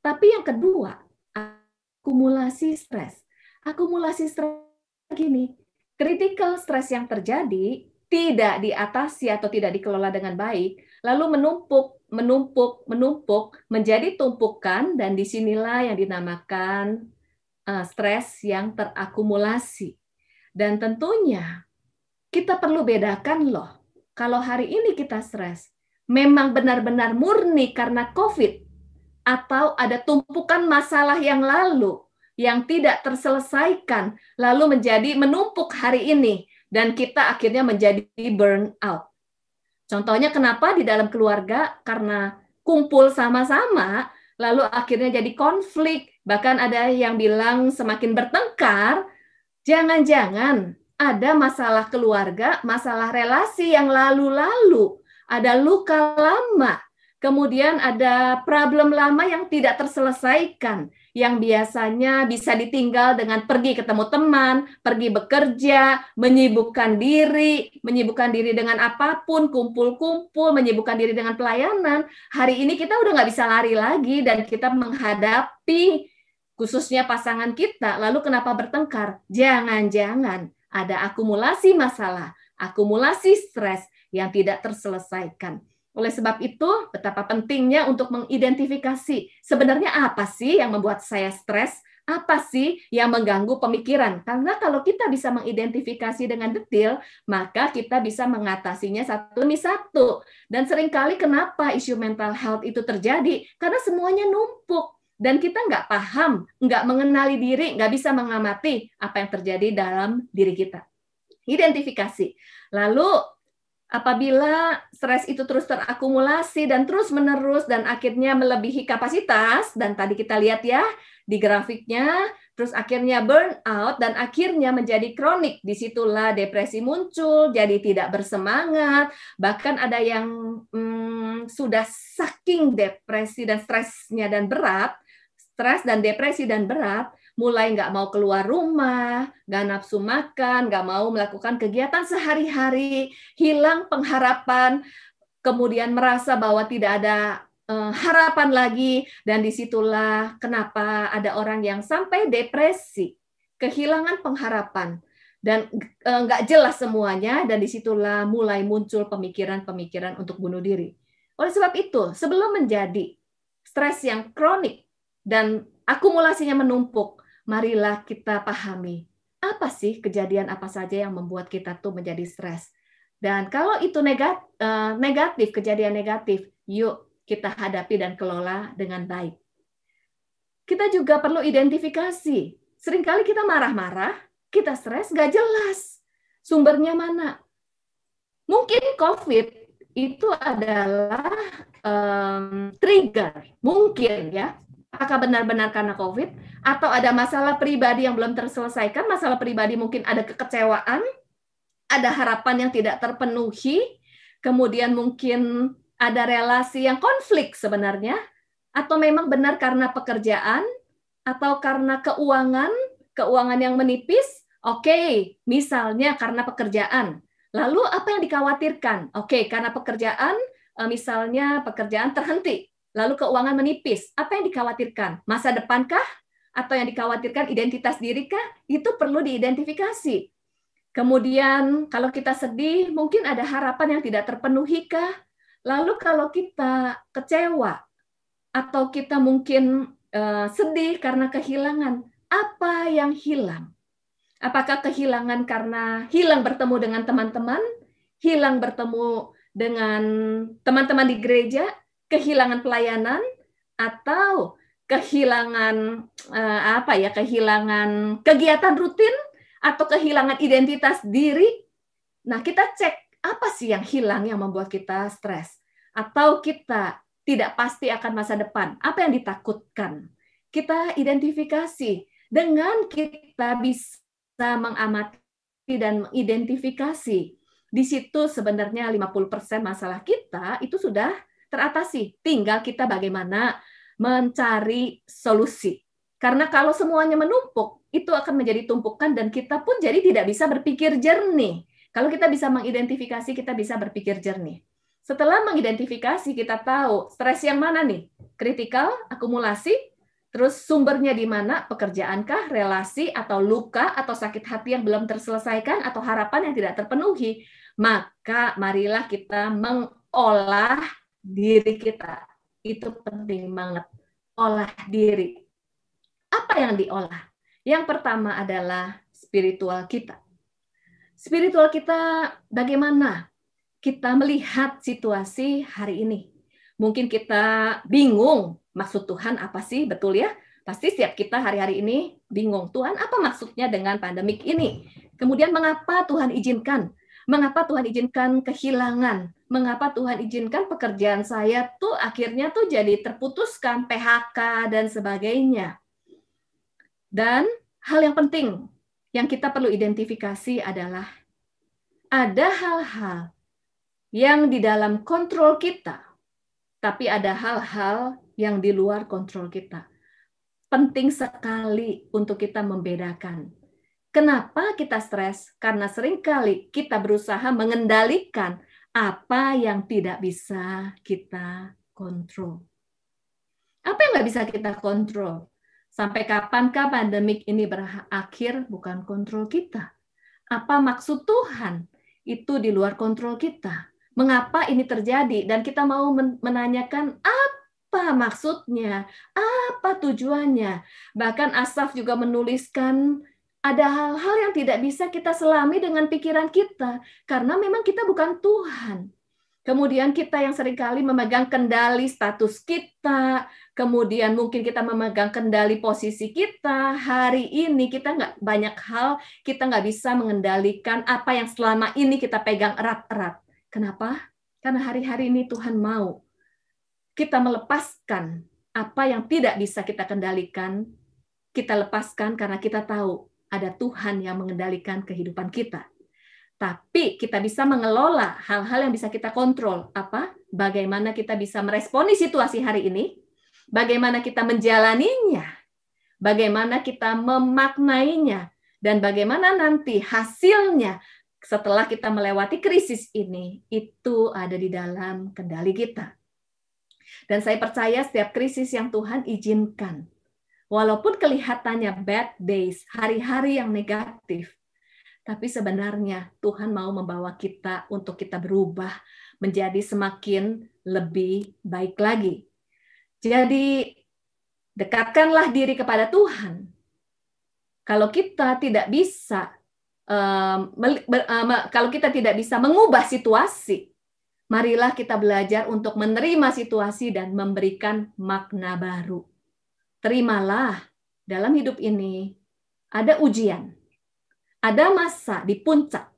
Tapi yang kedua, akumulasi stres. Akumulasi stres begini, critical stres yang terjadi tidak diatasi atau tidak dikelola dengan baik, lalu menumpuk menjadi tumpukan, dan disinilah yang dinamakan stres yang terakumulasi. Dan tentunya kita perlu bedakan loh, kalau hari ini kita stres, memang benar-benar murni karena COVID, atau ada tumpukan masalah yang lalu yang tidak terselesaikan, lalu menjadi menumpuk hari ini, dan kita akhirnya menjadi burn out. Contohnya kenapa di dalam keluarga, karena kumpul sama-sama, lalu akhirnya jadi konflik, bahkan ada yang bilang semakin bertengkar, jangan-jangan ada masalah keluarga, masalah relasi yang lalu-lalu, ada luka lama, kemudian ada problem lama yang tidak terselesaikan, yang biasanya bisa ditinggal dengan pergi ketemu teman, pergi bekerja, menyibukkan diri dengan apapun, kumpul-kumpul, menyibukkan diri dengan pelayanan. Hari ini kita udah nggak bisa lari lagi, dan kita menghadapi khususnya pasangan kita, lalu kenapa bertengkar? Jangan-jangan ada akumulasi masalah, akumulasi stres yang tidak terselesaikan. Oleh sebab itu, betapa pentingnya untuk mengidentifikasi sebenarnya apa sih yang membuat saya stres, apa sih yang mengganggu pemikiran. Karena kalau kita bisa mengidentifikasi dengan detail, maka kita bisa mengatasinya satu demi satu. Dan seringkali kenapa isu mental health itu terjadi? Karena semuanya numpuk. Dan kita nggak paham, nggak mengenali diri, nggak bisa mengamati apa yang terjadi dalam diri kita. Identifikasi. Lalu apabila stres itu terus terakumulasi dan terus-menerus dan akhirnya melebihi kapasitas, dan tadi kita lihat ya di grafiknya, terus akhirnya burnout dan akhirnya menjadi kronik, disitulah depresi muncul, jadi tidak bersemangat, bahkan ada yang sudah saking depresi dan stresnya dan berat, stres dan depresi dan berat, mulai nggak mau keluar rumah, nggak nafsu makan, nggak mau melakukan kegiatan sehari-hari, hilang pengharapan, kemudian merasa bahwa tidak ada harapan lagi, dan disitulah kenapa ada orang yang sampai depresi, kehilangan pengharapan, dan nggak jelas semuanya, dan disitulah mulai muncul pemikiran-pemikiran untuk bunuh diri. Oleh sebab itu, sebelum menjadi stres yang kronik dan akumulasinya menumpuk, marilah kita pahami apa sih kejadian apa saja yang membuat kita tuh menjadi stres. Dan kalau itu negatif, kejadian negatif, yuk kita hadapi dan kelola dengan baik. Kita juga perlu identifikasi. Seringkali kita marah-marah, kita stres, nggak jelas sumbernya mana. Mungkin COVID itu adalah trigger, mungkin ya. Apakah benar-benar karena COVID? Atau ada masalah pribadi yang belum terselesaikan, masalah pribadi mungkin ada kekecewaan, ada harapan yang tidak terpenuhi, kemudian mungkin ada relasi yang konflik sebenarnya, atau memang benar karena pekerjaan, atau karena keuangan yang menipis. Oke, misalnya karena pekerjaan. Lalu apa yang dikhawatirkan? Oke, karena pekerjaan, misalnya pekerjaan terhenti, lalu keuangan menipis. Apa yang dikhawatirkan? Masa depankah? Atau yang dikhawatirkan identitas dirikah? Itu perlu diidentifikasi. Kemudian kalau kita sedih, mungkin ada harapan yang tidak terpenuhi kah? Lalu kalau kita kecewa, atau kita mungkin sedih karena kehilangan, apa yang hilang? Apakah kehilangan karena hilang bertemu dengan teman-teman, hilang bertemu dengan teman-teman di gereja, kehilangan pelayanan, atau kehilangan kehilangan kegiatan rutin, atau kehilangan identitas diri? Nah, kita cek apa sih yang hilang yang membuat kita stres, atau kita tidak pasti akan masa depan. Apa yang ditakutkan? Kita identifikasi. Dengan kita bisa mengamati dan mengidentifikasi, di situ sebenarnya 50% masalah kita itu sudah teratasi. Tinggal kita bagaimana mencari solusi. Karena kalau semuanya menumpuk, itu akan menjadi tumpukan dan kita pun jadi tidak bisa berpikir jernih. Kalau kita bisa mengidentifikasi, kita bisa berpikir jernih. Setelah mengidentifikasi, kita tahu stres yang mana nih? Kritikal, akumulasi, terus sumbernya di mana? Pekerjaankah, relasi, atau luka, atau sakit hati yang belum terselesaikan, atau harapan yang tidak terpenuhi? Maka marilah kita mengolah diri kita. Itu penting banget. Olah diri. Apa yang diolah? Yang pertama adalah spiritual kita. Spiritual kita bagaimana? Kita melihat situasi hari ini. Mungkin kita bingung, maksud Tuhan apa sih? Betul ya? Pasti setiap kita hari-hari ini bingung. Tuhan, apa maksudnya dengan pandemik ini? Kemudian mengapa Tuhan izinkan? Mengapa Tuhan izinkan kehilangan? Mengapa Tuhan izinkan pekerjaan saya tuh akhirnya tuh jadi terputuskan, PHK, dan sebagainya. Dan hal yang penting yang kita perlu identifikasi adalah ada hal-hal yang di dalam kontrol kita, tapi ada hal-hal yang di luar kontrol kita. Penting sekali untuk kita membedakan. Kenapa kita stres? Karena seringkali kita berusaha mengendalikan apa yang tidak bisa kita kontrol. Apa yang nggak bisa kita kontrol? Sampai kapankah pandemik ini berakhir? Bukan kontrol kita. Apa maksud Tuhan? Itu di luar kontrol kita. Mengapa ini terjadi? Dan kita mau menanyakan apa maksudnya, apa tujuannya. Bahkan Asaf juga menuliskan ada hal-hal yang tidak bisa kita selami dengan pikiran kita, karena memang kita bukan Tuhan. Kemudian kita yang seringkali memegang kendali status kita, kemudian mungkin kita memegang kendali posisi kita. Hari ini kita nggak banyak hal, kita nggak bisa mengendalikan apa yang selama ini kita pegang erat-erat. Kenapa? Karena hari-hari ini Tuhan mau kita melepaskan apa yang tidak bisa kita kendalikan, kita lepaskan karena kita tahu ada Tuhan yang mengendalikan kehidupan kita. Tapi kita bisa mengelola hal-hal yang bisa kita kontrol. Apa? Bagaimana kita bisa meresponi situasi hari ini, bagaimana kita menjalaninya, bagaimana kita memaknainya, dan bagaimana nanti hasilnya setelah kita melewati krisis ini, itu ada di dalam kendali kita. Dan saya percaya setiap krisis yang Tuhan izinkan, walaupun kelihatannya bad days, hari-hari yang negatif, tapi sebenarnya Tuhan mau membawa kita untuk kita berubah menjadi semakin lebih baik lagi. Jadi, dekatkanlah diri kepada Tuhan. Kalau kita tidak bisa mengubah situasi, Marilah kita belajar untuk menerima situasi dan memberikan makna baru. Terimalah, dalam hidup ini ada ujian, ada masa di puncak,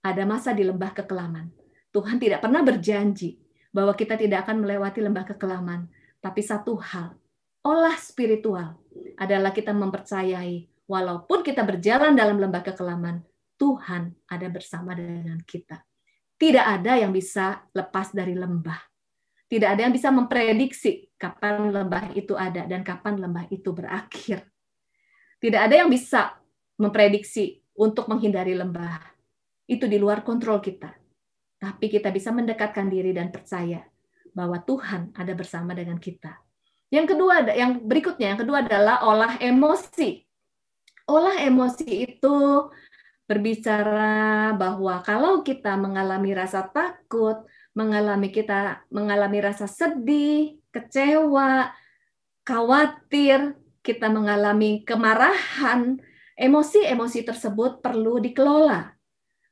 ada masa di lembah kekelaman. Tuhan tidak pernah berjanji bahwa kita tidak akan melewati lembah kekelaman. Tapi satu hal, olah spiritual adalah kita mempercayai walaupun kita berjalan dalam lembah kekelaman, Tuhan ada bersama dengan kita. Tidak ada yang bisa lepas dari lembah. Tidak ada yang bisa memprediksi kapan lembah itu ada dan kapan lembah itu berakhir. Tidak ada yang bisa memprediksi untuk menghindari lembah. Itu di luar kontrol kita. Tapi kita bisa mendekatkan diri dan percaya bahwa Tuhan ada bersama dengan kita. Yang kedua adalah olah emosi. Olah emosi itu berbicara bahwa kalau kita mengalami rasa takut, mengalami rasa sedih, kecewa, khawatir, kita mengalami kemarahan, emosi-emosi tersebut perlu dikelola.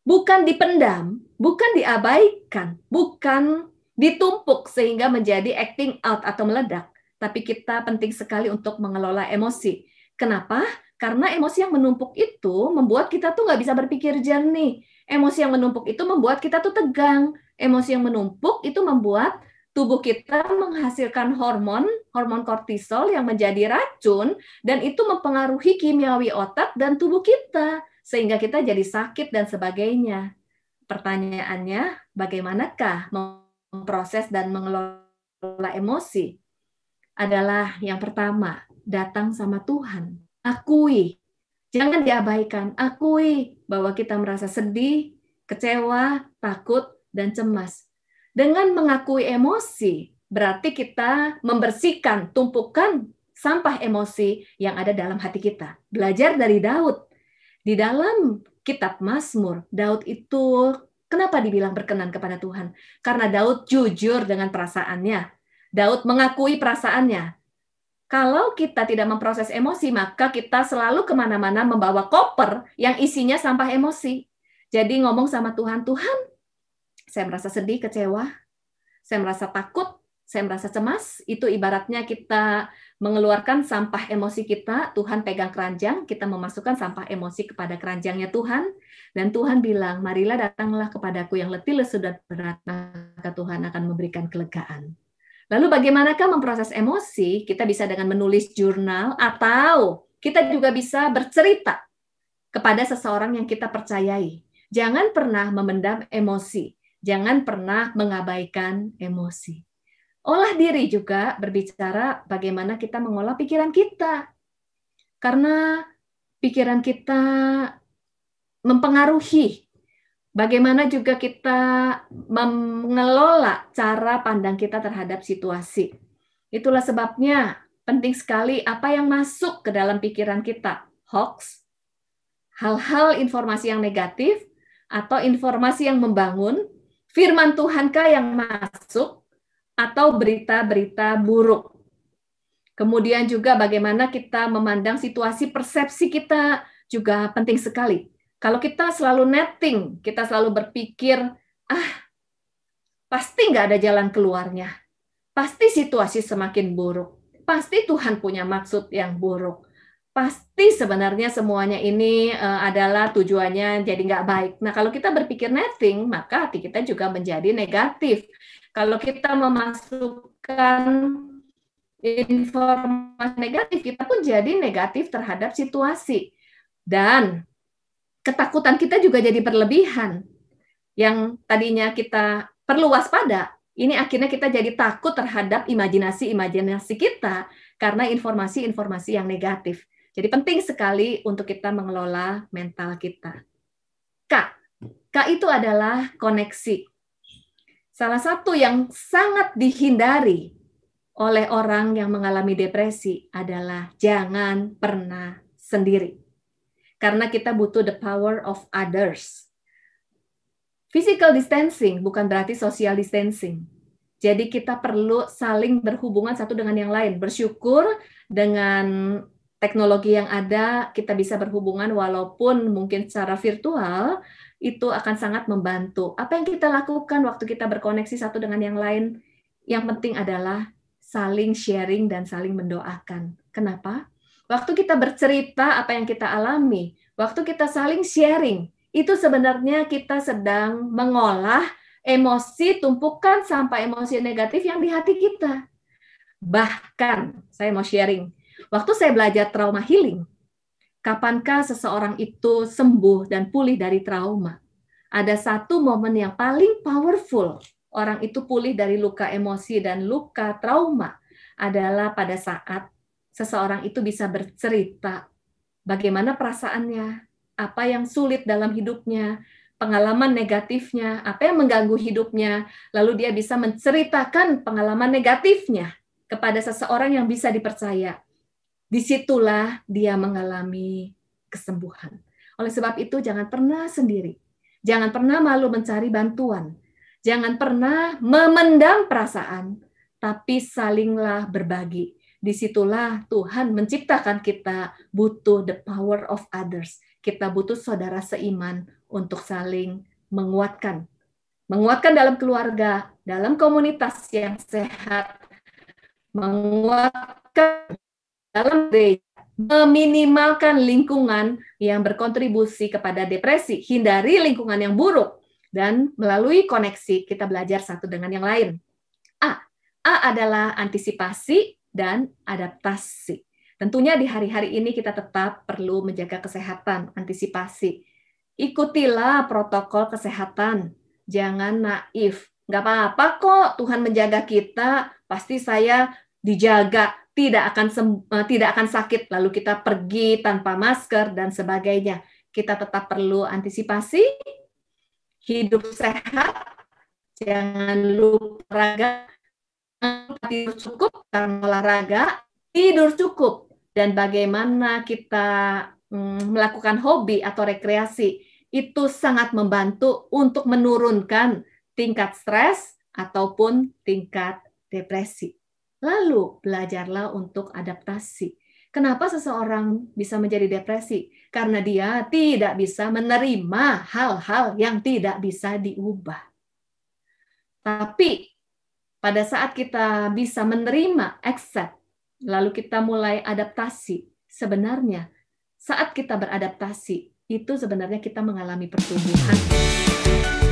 Bukan dipendam, bukan diabaikan, bukan ditumpuk sehingga menjadi acting out atau meledak. Tapi kita penting sekali untuk mengelola emosi. Kenapa? Karena emosi yang menumpuk itu membuat kita tuh nggak bisa berpikir jernih. Emosi yang menumpuk itu membuat kita tuh tegang. Emosi yang menumpuk itu membuat tubuh kita menghasilkan hormon kortisol yang menjadi racun, dan itu mempengaruhi kimiawi otak dan tubuh kita, sehingga kita jadi sakit dan sebagainya. Pertanyaannya, bagaimanakah memproses dan mengelola emosi? Adalah yang pertama, datang sama Tuhan. Akui, jangan diabaikan. Akui bahwa kita merasa sedih, kecewa, takut, dan cemas. Dengan mengakui emosi, berarti kita membersihkan tumpukan sampah emosi yang ada dalam hati kita. Belajar dari Daud. Di dalam kitab Mazmur, Daud itu kenapa dibilang berkenan kepada Tuhan? Karena Daud jujur dengan perasaannya. Daud mengakui perasaannya. Kalau kita tidak memproses emosi, maka kita selalu kemana-mana membawa koper yang isinya sampah emosi. Jadi ngomong sama Tuhan, Tuhan, saya merasa sedih, kecewa, saya merasa takut, saya merasa cemas. Itu ibaratnya kita mengeluarkan sampah emosi kita, Tuhan pegang keranjang, kita memasukkan sampah emosi kepada keranjangnya Tuhan, dan Tuhan bilang, marilah datanglah kepadaku yang letih, lesu, dan berat, maka Tuhan akan memberikan kelegaan. Lalu bagaimanakah memproses emosi? Kita bisa dengan menulis jurnal, atau kita juga bisa bercerita kepada seseorang yang kita percayai. Jangan pernah memendam emosi. Jangan pernah mengabaikan emosi. Olah diri juga berbicara bagaimana kita mengolah pikiran kita. Karena pikiran kita mempengaruhi bagaimana juga kita mengelola cara pandang kita terhadap situasi. Itulah sebabnya penting sekali apa yang masuk ke dalam pikiran kita. Hoax, hal-hal informasi yang negatif, atau informasi yang membangun, firman Tuhankah yang masuk, atau berita-berita buruk. Kemudian juga bagaimana kita memandang situasi, persepsi kita juga penting sekali. Kalau kita selalu netting, kita selalu berpikir, pasti nggak ada jalan keluarnya. Pasti situasi semakin buruk. Pasti Tuhan punya maksud yang buruk. Pasti sebenarnya semuanya ini adalah tujuannya jadi nggak baik. Nah, kalau kita berpikir netting, maka hati kita juga menjadi negatif. Kalau kita memasukkan informasi negatif, kita pun jadi negatif terhadap situasi. Dan ketakutan kita juga jadi berlebihan. Yang tadinya kita perlu waspada, ini akhirnya kita jadi takut terhadap imajinasi kita karena informasi-informasi yang negatif. Jadi penting sekali untuk kita mengelola mental kita. K itu adalah koneksi. Salah satu yang sangat dihindari oleh orang yang mengalami depresi adalah jangan pernah sendiri. Karena kita butuh the power of others. Physical distancing bukan berarti social distancing. Jadi kita perlu saling berhubungan satu dengan yang lain. Bersyukur dengan teknologi yang ada, kita bisa berhubungan walaupun mungkin secara virtual, itu akan sangat membantu. Apa yang kita lakukan waktu kita berkoneksi satu dengan yang lain, yang penting adalah saling sharing dan saling mendoakan. Kenapa? Waktu kita bercerita apa yang kita alami, waktu kita saling sharing, itu sebenarnya kita sedang mengolah emosi, tumpukan sampah emosi negatif yang di hati kita. Bahkan, saya mau sharing, waktu saya belajar trauma healing, kapankah seseorang itu sembuh dan pulih dari trauma? Ada satu momen yang paling powerful, orang itu pulih dari luka emosi dan luka trauma, adalah pada saat seseorang itu bisa bercerita bagaimana perasaannya, apa yang sulit dalam hidupnya, pengalaman negatifnya, apa yang mengganggu hidupnya, lalu dia bisa menceritakan pengalaman negatifnya kepada seseorang yang bisa dipercaya. Disitulah dia mengalami kesembuhan. Oleh sebab itu, jangan pernah sendiri. Jangan pernah malu mencari bantuan. Jangan pernah memendam perasaan, tapi salinglah berbagi. Disitulah Tuhan menciptakan kita butuh the power of others. Kita butuh saudara seiman untuk saling menguatkan. Menguatkan dalam keluarga, dalam komunitas yang sehat, menguatkan dalam gereja, meminimalkan lingkungan yang berkontribusi kepada depresi, hindari lingkungan yang buruk, dan melalui koneksi kita belajar satu dengan yang lain. A adalah antisipasi dan adaptasi. Tentunya di hari-hari ini kita tetap perlu menjaga kesehatan, antisipasi. Ikutilah protokol kesehatan, jangan naif. Nggak apa-apa kok Tuhan menjaga kita, pasti saya dijaga, tidak akan sakit, lalu kita pergi tanpa masker dan sebagainya. Kita tetap perlu antisipasi, hidup sehat, jangan lupa olahraga, tidur cukup, karena olahraga, tidur cukup, dan bagaimana kita melakukan hobi atau rekreasi, itu sangat membantu untuk menurunkan tingkat stres ataupun tingkat depresi. Lalu belajarlah untuk adaptasi. Kenapa seseorang bisa menjadi depresi? Karena dia tidak bisa menerima hal-hal yang tidak bisa diubah. Tapi pada saat kita bisa menerima, accept, lalu kita mulai adaptasi, sebenarnya saat kita beradaptasi, itu sebenarnya kita mengalami pertumbuhan.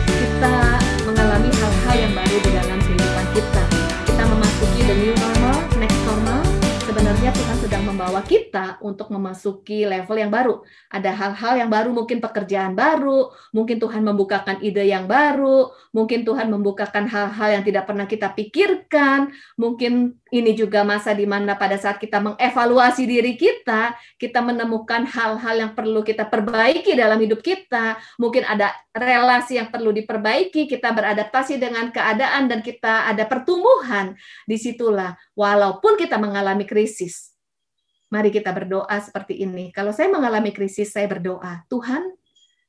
Kita mengalami hal-hal yang baru di dalam kehidupan kita. Kita memasuki the new normal, next normal. Sebenarnya Tuhan sedang membawa kita untuk memasuki level yang baru. Ada hal-hal yang baru, mungkin pekerjaan baru, mungkin Tuhan membukakan ide yang baru, mungkin Tuhan membukakan hal-hal yang tidak pernah kita pikirkan, mungkin ini juga masa di mana pada saat kita mengevaluasi diri kita menemukan hal-hal yang perlu kita perbaiki dalam hidup kita, mungkin ada relasi yang perlu diperbaiki, kita beradaptasi dengan keadaan dan kita ada pertumbuhan. Disitulah, walaupun kita mengalami krisis, mari kita berdoa seperti ini. Kalau saya mengalami krisis, saya berdoa, Tuhan,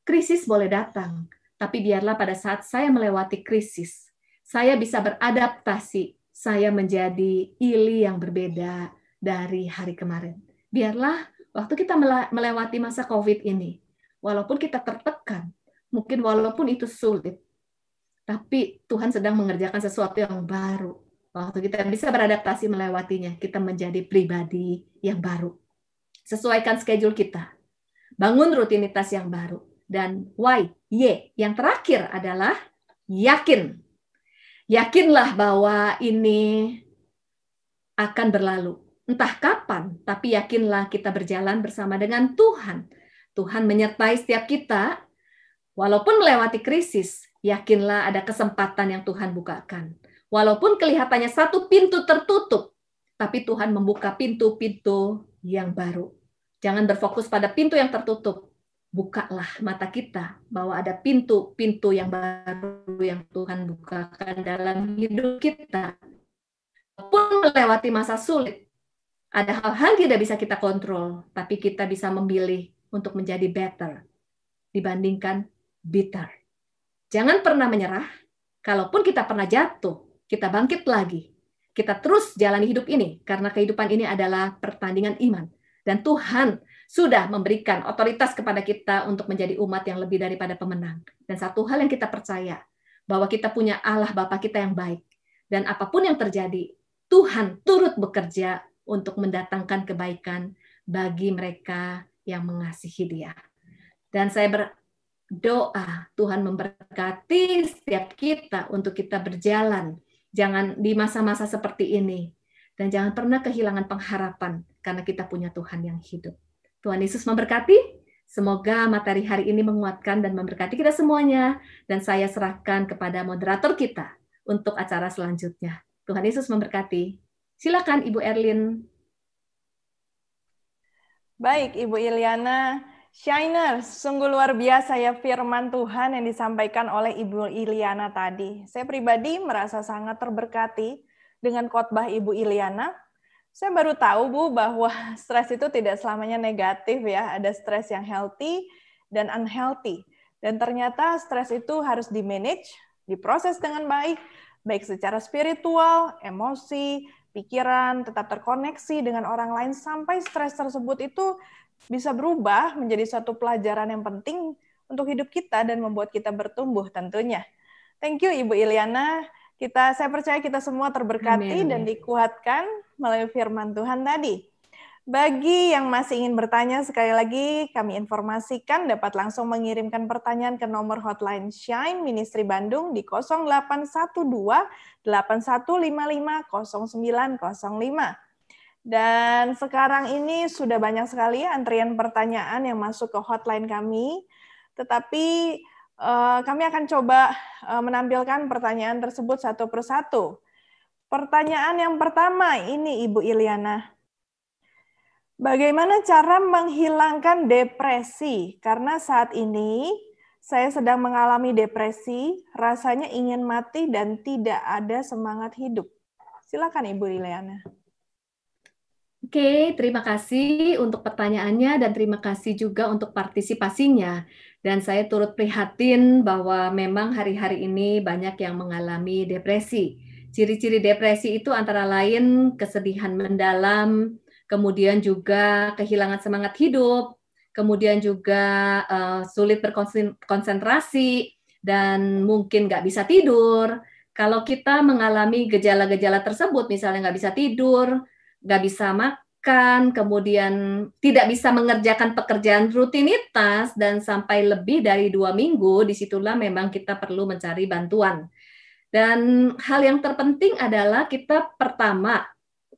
krisis boleh datang, tapi biarlah pada saat saya melewati krisis, saya bisa beradaptasi, saya menjadi Ili yang berbeda dari hari kemarin. Biarlah waktu kita melewati masa COVID ini, walaupun kita tertekan, mungkin walaupun itu sulit, tapi Tuhan sedang mengerjakan sesuatu yang baru. Waktu kita bisa beradaptasi melewatinya, kita menjadi pribadi yang baru. Sesuaikan schedule kita. Bangun rutinitas yang baru. Dan Y, yang terakhir adalah yakin. Yakinlah bahwa ini akan berlalu. Entah kapan, tapi yakinlah kita berjalan bersama dengan Tuhan. Tuhan menyertai setiap kita, walaupun melewati krisis, yakinlah ada kesempatan yang Tuhan bukakan. Walaupun kelihatannya satu pintu tertutup, tapi Tuhan membuka pintu-pintu yang baru. Jangan berfokus pada pintu yang tertutup. Bukalah mata kita bahwa ada pintu-pintu yang baru yang Tuhan bukakan dalam hidup kita. Walaupun melewati masa sulit, ada hal-hal yang tidak bisa kita kontrol, tapi kita bisa memilih untuk menjadi better dibandingkan bitter. Jangan pernah menyerah. Kalaupun kita pernah jatuh, kita bangkit lagi. Kita terus jalani hidup ini, karena kehidupan ini adalah pertandingan iman. Dan Tuhan sudah memberikan otoritas kepada kita untuk menjadi umat yang lebih daripada pemenang. Dan satu hal yang kita percaya, bahwa kita punya Allah Bapa kita yang baik. Dan apapun yang terjadi, Tuhan turut bekerja untuk mendatangkan kebaikan bagi mereka yang mengasihi Dia. Dan saya berdoa Tuhan memberkati setiap kita untuk kita berjalan. Jangan di masa-masa seperti ini. Dan jangan pernah kehilangan pengharapan karena kita punya Tuhan yang hidup. Tuhan Yesus memberkati. Semoga materi hari ini menguatkan dan memberkati kita semuanya. Dan saya serahkan kepada moderator kita untuk acara selanjutnya. Tuhan Yesus memberkati. Silakan Ibu Erlin. Baik, Ibu Iliana. Shiners, sungguh luar biasa ya firman Tuhan yang disampaikan oleh Ibu Iliana tadi. Saya pribadi merasa sangat terberkati dengan khotbah Ibu Iliana. Saya baru tahu, Bu, bahwa stres itu tidak selamanya negatif ya. Ada stres yang healthy dan unhealthy. Dan ternyata stres itu harus di-manage, diproses dengan baik secara spiritual, emosi, pikiran, tetap terkoneksi dengan orang lain, sampai stres tersebut itu bisa berubah menjadi suatu pelajaran yang penting untuk hidup kita dan membuat kita bertumbuh tentunya. Thank you, Ibu Iliana. Saya percaya kita semua terberkati dan dikuatkan melalui firman Tuhan tadi. Bagi yang masih ingin bertanya, sekali lagi kami informasikan dapat langsung mengirimkan pertanyaan ke nomor hotline Shine Ministry Bandung di 0812-8155-0905. Dan sekarang ini sudah banyak sekali antrian pertanyaan yang masuk ke hotline kami, tetapi kami akan coba menampilkan pertanyaan tersebut satu persatu. Pertanyaan yang pertama ini, Ibu Iliana. Bagaimana cara menghilangkan depresi? Karena saat ini saya sedang mengalami depresi, rasanya ingin mati dan tidak ada semangat hidup. Silakan Ibu Iliana. Oke, terima kasih untuk pertanyaannya dan terima kasih juga untuk partisipasinya. Dan saya turut prihatin bahwa memang hari-hari ini banyak yang mengalami depresi. Ciri-ciri depresi itu antara lain kesedihan mendalam, kemudian juga kehilangan semangat hidup, kemudian juga sulit berkonsentrasi, dan mungkin nggak bisa tidur. Kalau kita mengalami gejala-gejala tersebut, misalnya nggak bisa tidur, nggak bisa makan, kemudian tidak bisa mengerjakan pekerjaan rutinitas, dan sampai lebih dari 2 minggu, disitulah memang kita perlu mencari bantuan. Dan hal yang terpenting adalah kita pertama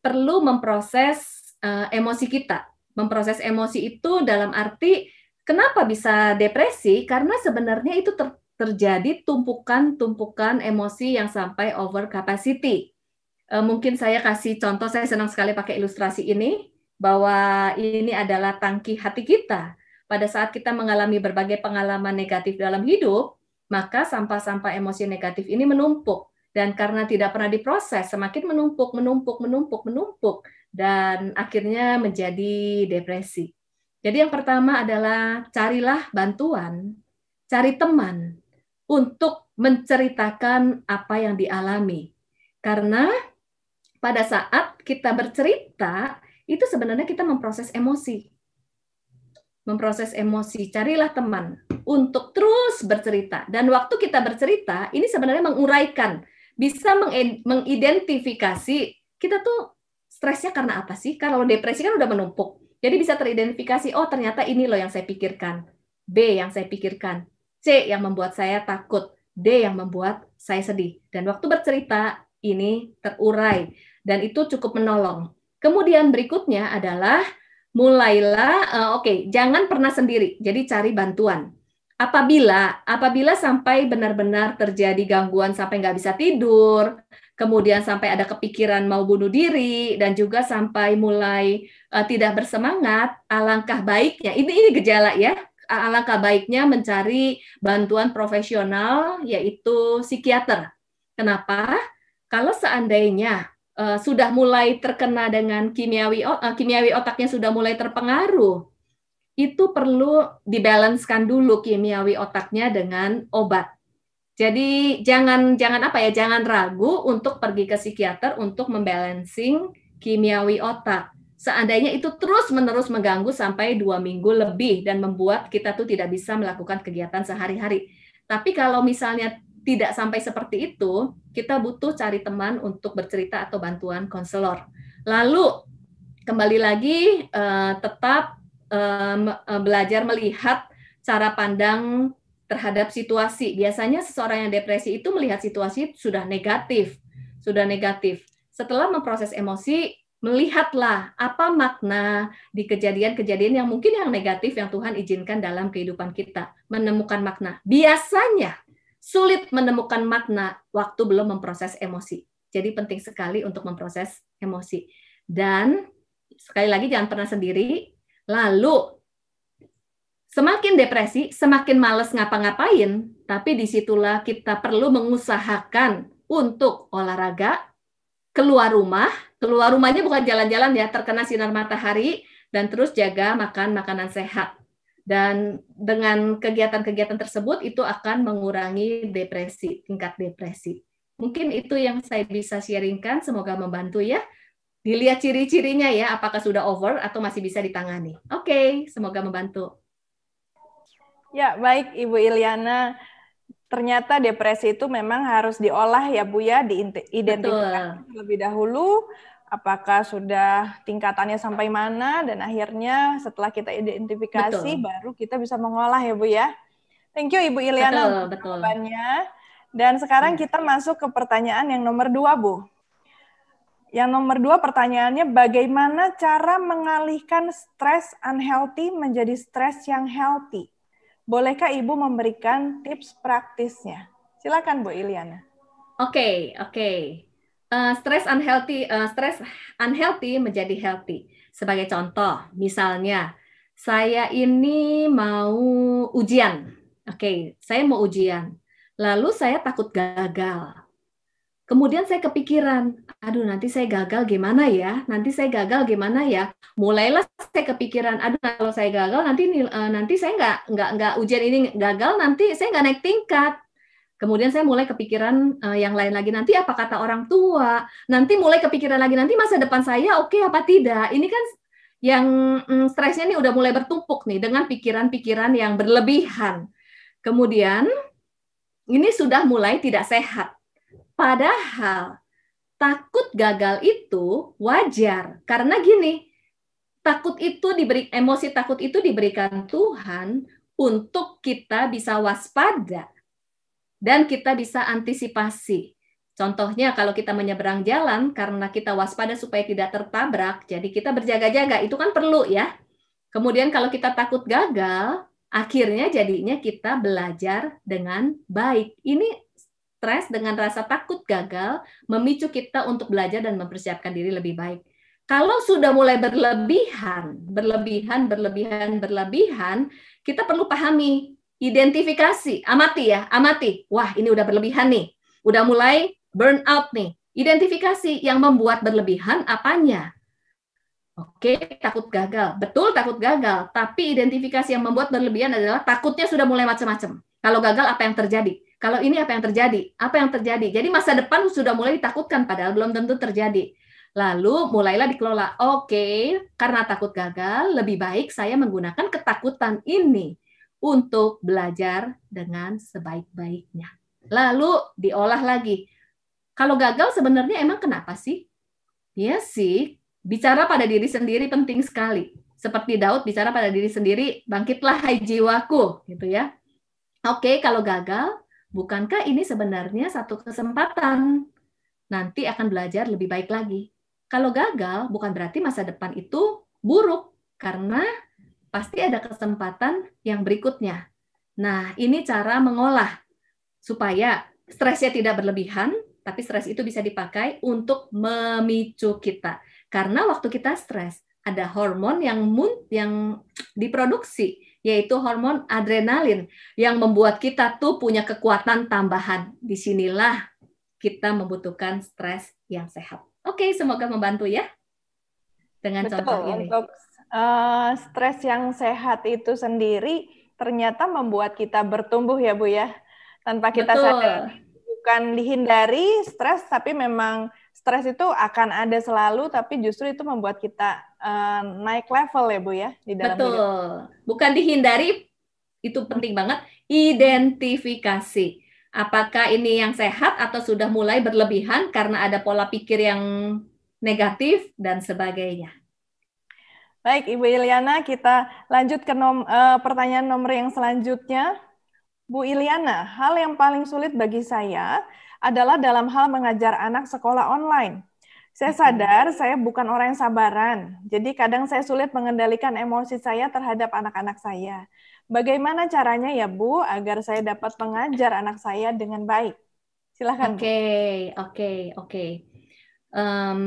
perlu memproses emosi kita. Memproses emosi itu dalam arti kenapa bisa depresi? Karena sebenarnya itu terjadi tumpukan emosi yang sampai over capacity. Mungkin saya kasih contoh, saya senang sekali pakai ilustrasi ini, bahwa ini adalah tangki hati kita. Pada saat kita mengalami berbagai pengalaman negatif dalam hidup, maka sampah-sampah emosi negatif ini menumpuk. Dan karena tidak pernah diproses, semakin menumpuk, dan akhirnya menjadi depresi. Jadi yang pertama adalah carilah bantuan, cari teman untuk menceritakan apa yang dialami. Karena pada saat kita bercerita, itu sebenarnya kita memproses emosi. Memproses emosi, carilah teman untuk terus bercerita. Dan waktu kita bercerita, ini sebenarnya menguraikan, bisa mengidentifikasi, kita tuh stresnya karena apa sih? Kalau depresi kan udah menumpuk. Jadi bisa teridentifikasi, oh ternyata ini loh yang saya pikirkan. B yang saya pikirkan. C yang membuat saya takut. D yang membuat saya sedih. Dan waktu bercerita, ini terurai. Dan itu cukup menolong. Kemudian berikutnya adalah mulailah, jangan pernah sendiri. Jadi cari bantuan. Apabila sampai benar-benar terjadi gangguan sampai nggak bisa tidur, kemudian sampai ada kepikiran mau bunuh diri, dan juga sampai mulai tidak bersemangat, alangkah baiknya, ini gejala ya, alangkah baiknya mencari bantuan profesional, yaitu psikiater. Kenapa? Kalau seandainya sudah mulai terkena dengan kimiawi otaknya sudah mulai terpengaruh, itu perlu dibalanskan dulu kimiawi otaknya dengan obat. Jadi jangan ragu untuk pergi ke psikiater untuk membalancing kimiawi otak. seandainya itu terus-menerus mengganggu sampai 2 minggu lebih dan membuat kita tuh tidak bisa melakukan kegiatan sehari-hari. Tapi kalau misalnya tidak sampai seperti itu, kita butuh cari teman untuk bercerita atau bantuan konselor. Lalu kembali lagi tetap belajar melihat cara pandang terhadap situasi. Biasanya seseorang yang depresi itu melihat situasi sudah negatif. Setelah memproses emosi, melihatlah apa makna di kejadian-kejadian yang mungkin yang negatif yang Tuhan izinkan dalam kehidupan kita. Menemukan makna. Biasanya sulit menemukan makna waktu belum memproses emosi. Jadi penting sekali untuk memproses emosi. Dan sekali lagi jangan pernah sendiri. Lalu semakin depresi, semakin males ngapa-ngapain, tapi disitulah kita perlu mengusahakan untuk olahraga, keluar rumahnya bukan jalan-jalan ya, terkena sinar matahari, dan terus jaga makan makanan sehat. Dan dengan kegiatan-kegiatan tersebut, itu akan mengurangi depresi, tingkat depresi. Mungkin itu yang saya bisa sharingkan, semoga membantu ya. Dilihat ciri-cirinya ya, apakah sudah over atau masih bisa ditangani. Oke, semoga membantu. Ya, baik Ibu Iliana. Ternyata depresi itu memang harus diolah ya Bu ya, diidentifikasi terlebih dahulu apakah sudah tingkatannya sampai mana, dan akhirnya setelah kita identifikasi baru kita bisa mengolah ya Bu ya. Thank you Ibu Iliana untuk jawabannya. Dan sekarang kita masuk ke pertanyaan yang nomor 2 Bu. Yang nomor 2 pertanyaannya, bagaimana cara mengalihkan stres unhealthy menjadi stres yang healthy? Bolehkah Ibu memberikan tips praktisnya? Silakan Bu Iliana. Oke. Stress unhealthy menjadi healthy. Sebagai contoh, misalnya saya ini mau ujian. Saya mau ujian. Lalu saya takut gagal. Kemudian saya kepikiran, aduh nanti saya gagal gimana ya? Mulailah saya kepikiran, aduh kalau saya gagal nanti saya nggak ujian ini gagal, nanti saya nggak naik tingkat. Kemudian saya mulai kepikiran yang lain lagi, nanti apa kata orang tua? Nanti mulai kepikiran lagi, nanti masa depan saya oke apa tidak? Ini kan yang stresnya nih udah mulai bertumpuk nih dengan pikiran-pikiran yang berlebihan. Kemudian ini sudah mulai tidak sehat. Padahal takut gagal itu wajar, karena gini, emosi takut itu diberikan Tuhan untuk kita bisa waspada dan kita bisa antisipasi. Contohnya kalau kita menyeberang jalan, karena kita waspada supaya tidak tertabrak, jadi kita berjaga-jaga, itu kan perlu ya. Kemudian kalau kita takut gagal, akhirnya jadinya kita belajar dengan baik. Ini stres dengan rasa takut gagal memicu kita untuk belajar dan mempersiapkan diri lebih baik. Kalau sudah mulai berlebihan, kita perlu pahami, identifikasi, amati. Wah, ini udah berlebihan nih. Udah mulai burn out nih. Identifikasi yang membuat berlebihan apanya? Oke, takut gagal. Betul takut gagal, tapi identifikasi yang membuat berlebihan adalah takutnya sudah mulai macam-macam. Kalau gagal apa yang terjadi? Kalau ini apa yang terjadi? Jadi masa depan sudah mulai ditakutkan, padahal belum tentu terjadi. Lalu mulailah dikelola. Oke, karena takut gagal, lebih baik saya menggunakan ketakutan ini untuk belajar dengan sebaik-baiknya. Lalu diolah lagi. Kalau gagal sebenarnya emang kenapa sih? Ya sih, bicara pada diri sendiri penting sekali. Seperti Daud bicara pada diri sendiri, bangkitlah hai jiwaku, gitu ya. Oke, kalau gagal, bukankah ini sebenarnya satu kesempatan? Nanti akan belajar lebih baik lagi. Kalau gagal, bukan berarti masa depan itu buruk, karena pasti ada kesempatan yang berikutnya. Nah, ini cara mengolah supaya stresnya tidak berlebihan, tapi stres itu bisa dipakai untuk memicu kita. Karena waktu kita stres, ada hormon yang diproduksi, yaitu hormon adrenalin, yang membuat kita tuh punya kekuatan tambahan. Disinilah kita membutuhkan stres yang sehat. Oke, semoga membantu ya dengan contoh ini. Untuk stres yang sehat itu sendiri ternyata membuat kita bertumbuh ya Bu ya, tanpa kita sadar. Bukan dihindari stres, tapi memang stres itu akan ada selalu, tapi justru itu membuat kita naik level ya Bu ya di dalam hidup. Betul. Bukan dihindari, itu penting banget. Identifikasi. Apakah ini yang sehat atau sudah mulai berlebihan karena ada pola pikir yang negatif dan sebagainya. Baik, Ibu Iliana, kita lanjut ke pertanyaan nomor yang selanjutnya. Bu Iliana, hal yang paling sulit bagi saya adalah dalam hal mengajar anak sekolah online. Saya sadar saya bukan orang yang sabaran, jadi kadang saya sulit mengendalikan emosi saya terhadap anak-anak saya. Bagaimana caranya ya Bu, agar saya dapat mengajar anak saya dengan baik? Silakan Bu. Oke.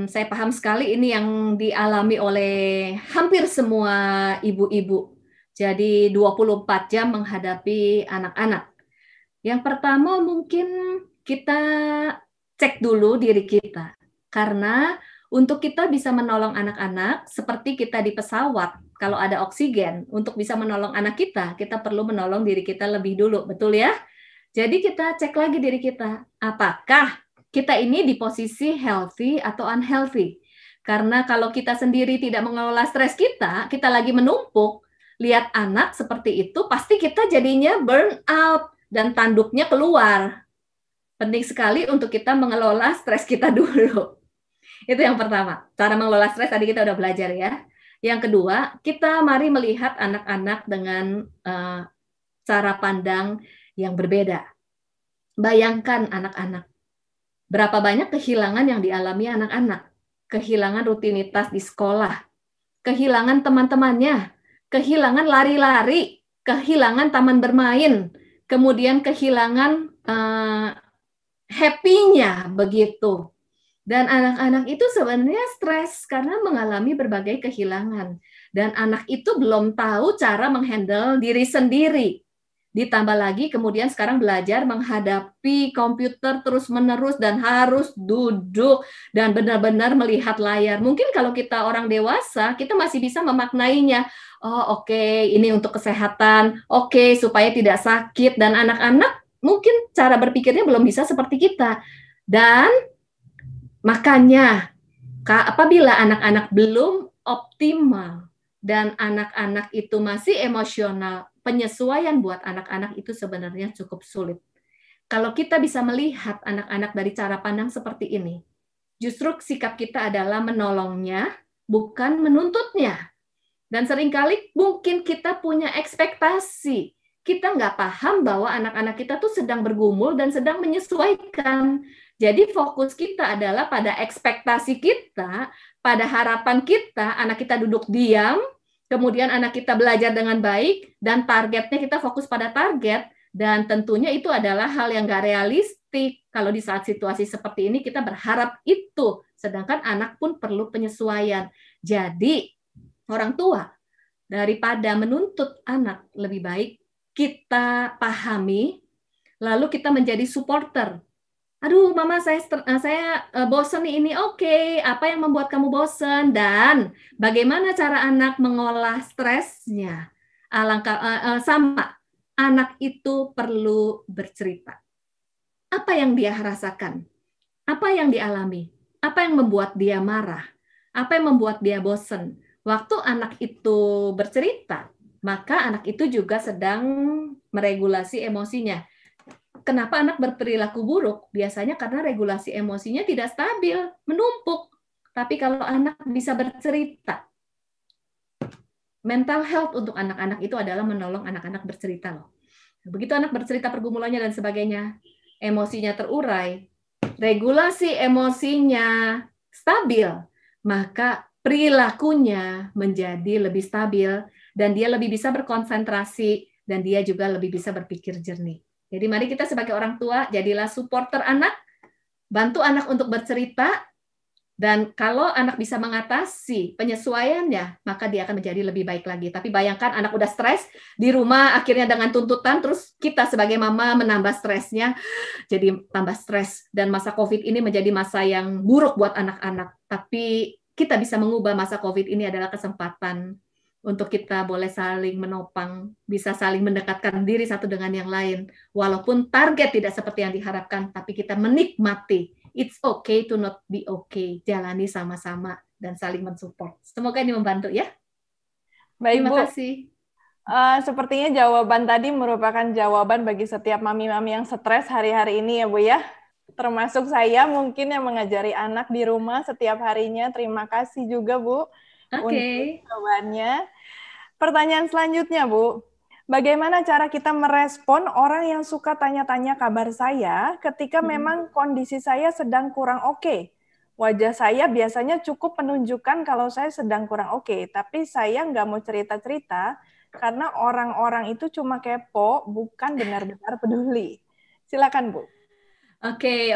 Saya paham sekali ini yang dialami oleh hampir semua ibu-ibu. Jadi 24 jam menghadapi anak-anak. Yang pertama mungkin kita cek dulu diri kita. Karena untuk kita bisa menolong anak-anak, seperti kita di pesawat, kalau ada oksigen, untuk bisa menolong anak kita perlu menolong diri kita lebih dulu, betul ya? Jadi kita cek lagi diri kita, apakah kita ini di posisi healthy atau unhealthy? Karena kalau kita sendiri tidak mengelola stres kita lagi menumpuk, lihat anak seperti itu, pasti kita jadinya burn out dan tanduknya keluar. Penting sekali untuk kita mengelola stres kita dulu. Itu yang pertama, cara mengelola stres tadi kita udah belajar ya. Yang kedua, kita mari melihat anak-anak dengan cara pandang yang berbeda. Bayangkan anak-anak, berapa banyak kehilangan yang dialami anak-anak. Kehilangan rutinitas di sekolah, kehilangan teman-temannya, kehilangan lari-lari, kehilangan taman bermain, kemudian kehilangan happy-nya begitu. Dan anak-anak itu sebenarnya stres karena mengalami berbagai kehilangan. Dan anak itu belum tahu cara menghandle diri sendiri. Ditambah lagi kemudian sekarang belajar menghadapi komputer terus-menerus dan harus duduk dan benar-benar melihat layar. Mungkin kalau kita orang dewasa, kita masih bisa memaknainya. Oh oke, ini untuk kesehatan. Oke, supaya tidak sakit. Dan anak-anak mungkin cara berpikirnya belum bisa seperti kita. Dan makanya, apabila anak-anak belum optimal dan anak-anak itu masih emosional, penyesuaian buat anak-anak itu sebenarnya cukup sulit. Kalau kita bisa melihat anak-anak dari cara pandang seperti ini, justru sikap kita adalah menolongnya, bukan menuntutnya. Dan seringkali mungkin kita punya ekspektasi. Kita nggak paham bahwa anak-anak kita tuh sedang bergumul dan sedang menyesuaikan. Jadi fokus kita adalah pada ekspektasi kita, pada harapan kita, anak kita duduk diam, kemudian anak kita belajar dengan baik, dan targetnya kita fokus pada target, dan tentunya itu adalah hal yang nggak realistik. Kalau di saat situasi seperti ini kita berharap itu, sedangkan anak pun perlu penyesuaian. Jadi orang tua, daripada menuntut anak, lebih baik kita pahami, lalu kita menjadi supporter. Aduh, mama saya bosan nih ini. Oke, apa yang membuat kamu bosan dan bagaimana cara anak mengolah stresnya? Sama, anak itu perlu bercerita. Apa yang dia rasakan? Apa yang dialami? Apa yang membuat dia marah? Apa yang membuat dia bosan? Waktu anak itu bercerita, maka anak itu juga sedang meregulasi emosinya. Kenapa anak berperilaku buruk? Biasanya karena regulasi emosinya tidak stabil, menumpuk. Tapi kalau anak bisa bercerita, mental health untuk anak-anak itu adalah menolong anak-anak bercerita loh. Begitu anak bercerita pergumulannya dan sebagainya, emosinya terurai, regulasi emosinya stabil, maka perilakunya menjadi lebih stabil dan dia lebih bisa berkonsentrasi dan dia juga lebih bisa berpikir jernih. Jadi mari kita sebagai orang tua jadilah supporter anak, bantu anak untuk bercerita, dan kalau anak bisa mengatasi penyesuaiannya, maka dia akan menjadi lebih baik lagi. Tapi bayangkan anak udah stres di rumah, akhirnya dengan tuntutan, terus kita sebagai mama menambah stresnya, jadi tambah stres. Dan masa COVID ini menjadi masa yang buruk buat anak-anak. Tapi kita bisa mengubah masa COVID ini adalah kesempatan untuk kita boleh saling menopang, bisa saling mendekatkan diri satu dengan yang lain. Walaupun target tidak seperti yang diharapkan, tapi kita menikmati It's okay to not be okay. Jalani sama-sama dan saling mensupport. Semoga ini membantu ya. Baik, Terima Bu. kasih. Sepertinya jawaban tadi merupakan jawaban bagi setiap mami-mami yang stres hari-hari ini ya, Bu ya. Termasuk saya mungkin yang mengajari anak di rumah setiap harinya. Terima kasih juga, Bu, untuk jawabannya. Pertanyaan selanjutnya, Bu. Bagaimana cara kita merespon orang yang suka tanya-tanya kabar saya ketika memang kondisi saya sedang kurang oke? Wajah saya biasanya cukup menunjukkan kalau saya sedang kurang oke, tapi saya nggak mau cerita-cerita karena orang-orang itu cuma kepo, bukan benar-benar peduli. Silakan, Bu. Oke,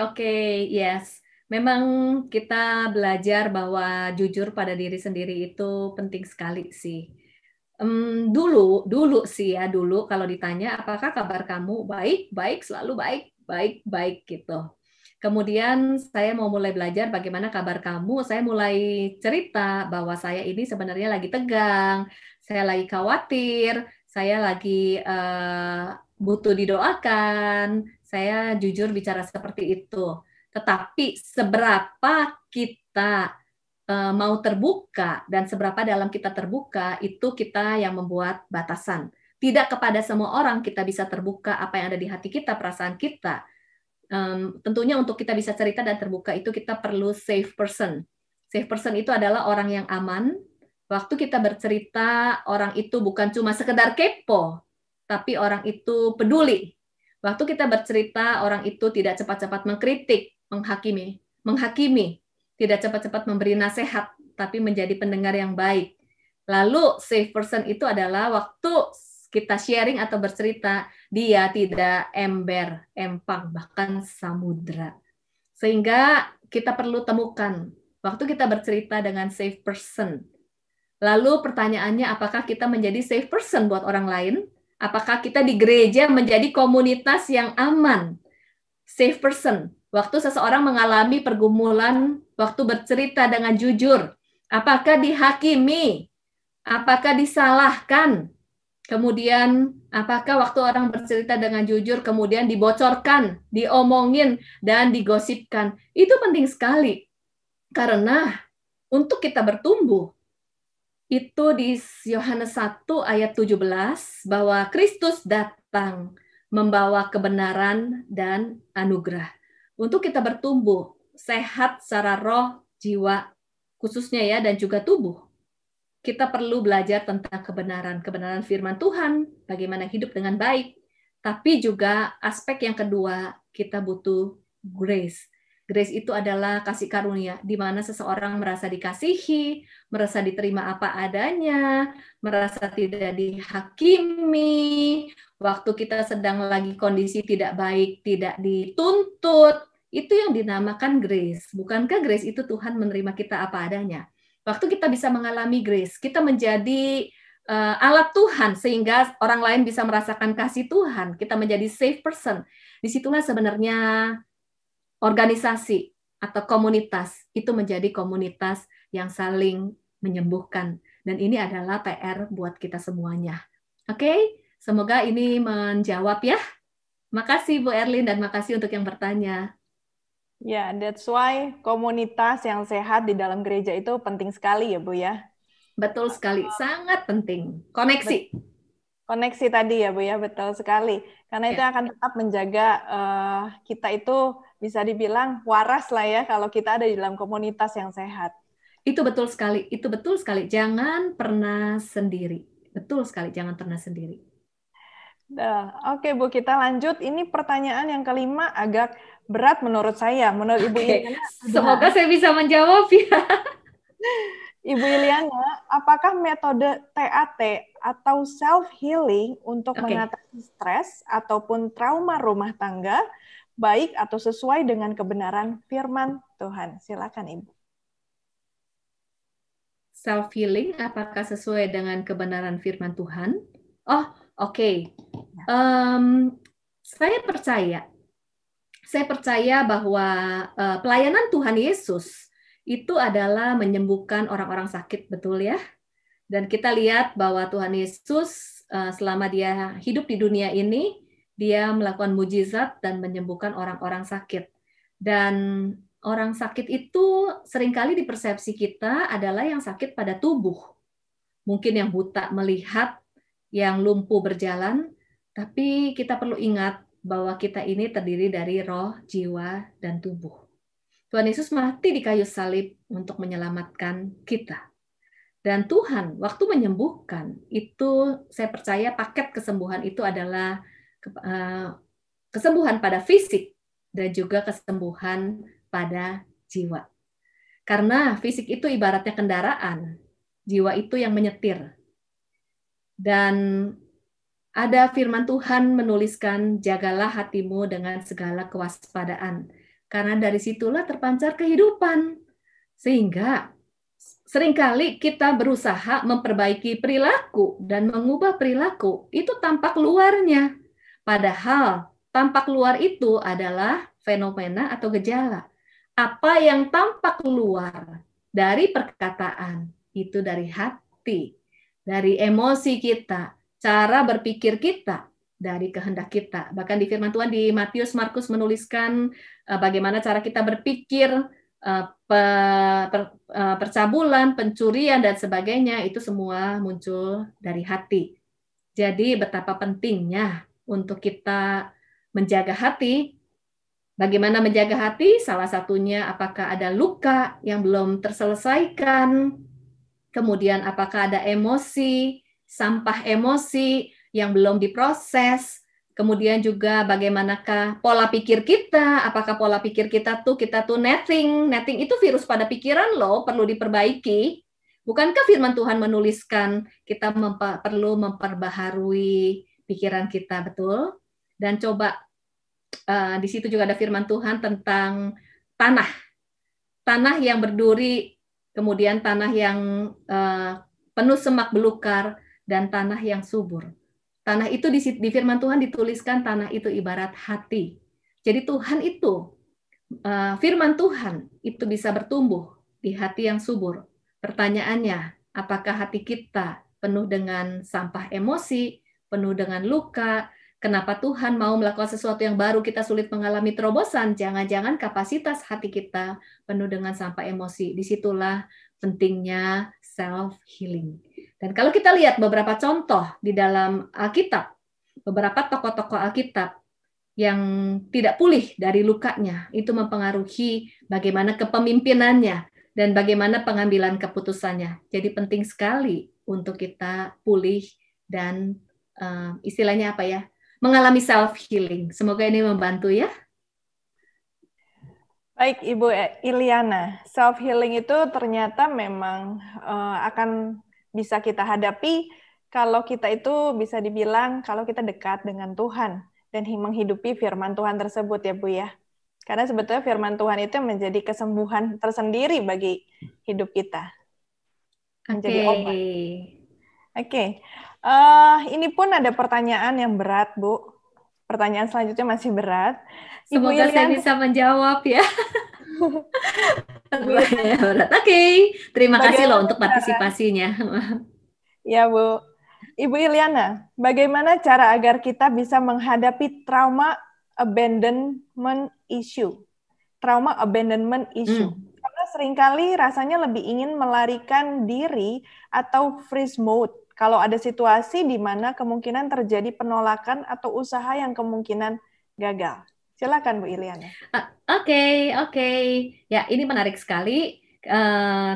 yes. Memang kita belajar bahwa jujur pada diri sendiri itu penting sekali sih. Dulu sih ya, dulu kalau ditanya apakah kabar kamu baik, selalu baik gitu. Kemudian saya mau mulai belajar bagaimana kabar kamu, saya mulai cerita bahwa saya ini sebenarnya lagi tegang, saya lagi khawatir, saya lagi butuh didoakan, saya jujur bicara seperti itu. Tetapi seberapa kita mau terbuka dan seberapa dalam kita terbuka, itu kita yang membuat batasan. Tidak kepada semua orang kita bisa terbuka apa yang ada di hati kita, perasaan kita. Tentunya untuk kita bisa cerita dan terbuka itu kita perlu safe person. Safe person itu adalah orang yang aman. Waktu kita bercerita, orang itu bukan cuma sekedar kepo, tapi orang itu peduli. Waktu kita bercerita, orang itu tidak cepat-cepat mengkritik, menghakimi, tidak cepat-cepat memberi nasihat, tapi menjadi pendengar yang baik. Lalu safe person itu adalah waktu kita sharing atau bercerita, dia tidak ember, empang, bahkan samudra. Sehingga kita perlu temukan, waktu kita bercerita dengan safe person, lalu pertanyaannya apakah kita menjadi safe person buat orang lain? Apakah kita di gereja menjadi komunitas yang aman? Safe person. Waktu seseorang mengalami pergumulan, waktu bercerita dengan jujur, apakah dihakimi? Apakah disalahkan? Kemudian, apakah waktu orang bercerita dengan jujur, kemudian dibocorkan, diomongin, dan digosipkan? Itu penting sekali. Karena untuk kita bertumbuh, itu di Yohanes 1 ayat 17, bahwa Kristus datang membawa kebenaran dan anugerah. Untuk kita bertumbuh, sehat secara roh, jiwa, khususnya ya, dan juga tubuh. Kita perlu belajar tentang kebenaran firman Tuhan, bagaimana hidup dengan baik. Tapi juga aspek yang kedua, kita butuh grace. Grace itu adalah kasih karunia, di mana seseorang merasa dikasihi, merasa diterima apa adanya, merasa tidak dihakimi, waktu kita sedang lagi kondisi tidak baik, tidak dituntut, itu yang dinamakan grace. Bukankah grace itu Tuhan menerima kita apa adanya? Waktu kita bisa mengalami grace, kita menjadi alat Tuhan sehingga orang lain bisa merasakan kasih Tuhan. Kita menjadi safe person. Disitulah sebenarnya organisasi atau komunitas itu menjadi komunitas yang saling menyembuhkan. Dan ini adalah PR buat kita semuanya. Oke, semoga ini menjawab ya. Makasih Bu Erlin dan makasih untuk yang bertanya. Ya, that's why komunitas yang sehat di dalam gereja itu penting sekali ya, Bu ya. Betul sekali, sangat penting. Koneksi. Koneksi tadi ya, Bu ya, betul sekali. Karena itu akan tetap menjaga kita itu bisa dibilang waras lah ya kalau kita ada di dalam komunitas yang sehat. Itu betul sekali. Jangan pernah sendiri. Betul sekali, jangan pernah sendiri. Oke, Bu, kita lanjut. Ini pertanyaan yang kelima agak berat menurut saya. Menurut Ibu Iliana. Semoga saya bisa menjawab ya. Ibu Iliana, apakah metode TAT atau self-healing untuk mengatasi stres ataupun trauma rumah tangga baik atau sesuai dengan kebenaran firman Tuhan? Silakan, Ibu. Self-healing, apakah sesuai dengan kebenaran firman Tuhan? Oh, oke. Saya percaya bahwa pelayanan Tuhan Yesus itu adalah menyembuhkan orang-orang sakit, betul ya? Dan kita lihat bahwa Tuhan Yesus selama dia hidup di dunia ini, dia melakukan mujizat dan menyembuhkan orang-orang sakit. Dan orang sakit itu seringkali di persepsi kita adalah yang sakit pada tubuh. Mungkin yang buta melihat, yang lumpuh berjalan, tapi kita perlu ingat bahwa kita ini terdiri dari roh, jiwa, dan tubuh. Tuhan Yesus mati di kayu salib untuk menyelamatkan kita. Dan Tuhan waktu menyembuhkan, itu saya percaya paket kesembuhan itu adalah kesembuhan pada fisik dan juga kesembuhan pada jiwa. Karena fisik itu ibaratnya kendaraan, jiwa itu yang menyetir. Dan ada firman Tuhan menuliskan, jagalah hatimu dengan segala kewaspadaan. Karena dari situlah terpancar kehidupan. Sehingga seringkali kita berusaha memperbaiki perilaku dan mengubah perilaku. Itu tampak luarnya. Padahal tampak luar itu adalah fenomena atau gejala. Apa yang tampak luar dari perkataan, itu dari hati, dari emosi kita, cara berpikir kita, dari kehendak kita. Bahkan di firman Tuhan di Matius, Markus menuliskan bagaimana cara kita berpikir, percabulan, pencurian, dan sebagainya, itu semua muncul dari hati. Jadi betapa pentingnya untuk kita menjaga hati. Bagaimana menjaga hati? Salah satunya apakah ada luka yang belum terselesaikan, kemudian apakah ada emosi, sampah emosi yang belum diproses, kemudian juga bagaimanakah pola pikir kita, apakah pola pikir kita tuh netting itu virus pada pikiran loh, perlu diperbaiki. Bukankah firman Tuhan menuliskan kita perlu memperbaharui pikiran kita, betul? Dan coba di situ juga ada firman Tuhan tentang tanah yang berduri, kemudian tanah yang penuh semak belukar, dan tanah yang subur. Tanah itu di firman Tuhan dituliskan tanah itu ibarat hati. Jadi Tuhan itu, firman Tuhan itu bisa bertumbuh di hati yang subur. Pertanyaannya, apakah hati kita penuh dengan sampah emosi, penuh dengan luka? Kenapa Tuhan mau melakukan sesuatu yang baru kita sulit mengalami terobosan? Jangan-jangan kapasitas hati kita penuh dengan sampah emosi. Disitulah pentingnya self-healing. Dan kalau kita lihat beberapa contoh di dalam Alkitab, beberapa tokoh-tokoh Alkitab yang tidak pulih dari lukanya, itu mempengaruhi bagaimana kepemimpinannya dan bagaimana pengambilan keputusannya. Jadi penting sekali untuk kita pulih dan istilahnya apa ya, mengalami self-healing. Semoga ini membantu ya. Baik, Ibu Iliana, self-healing itu ternyata memang akan bisa kita hadapi kalau kita itu bisa dibilang kalau kita dekat dengan Tuhan dan menghidupi firman Tuhan tersebut ya Bu ya. Karena sebetulnya firman Tuhan itu menjadi kesembuhan tersendiri bagi hidup kita. Menjadi obat. Oke. Ini pun ada pertanyaan yang berat, Bu. Pertanyaan selanjutnya masih berat. Semoga saya bisa menjawab ya. Berat. Oke. Terima kasih loh untuk partisipasinya. Ya, Bu. Ibu Iliana, bagaimana cara agar kita bisa menghadapi trauma abandonment issue? Trauma abandonment issue. Karena seringkali rasanya lebih ingin melarikan diri atau freeze mode kalau ada situasi di mana kemungkinan terjadi penolakan atau usaha yang kemungkinan gagal. Silakan Bu Iliana. Oke. Ya, ini menarik sekali.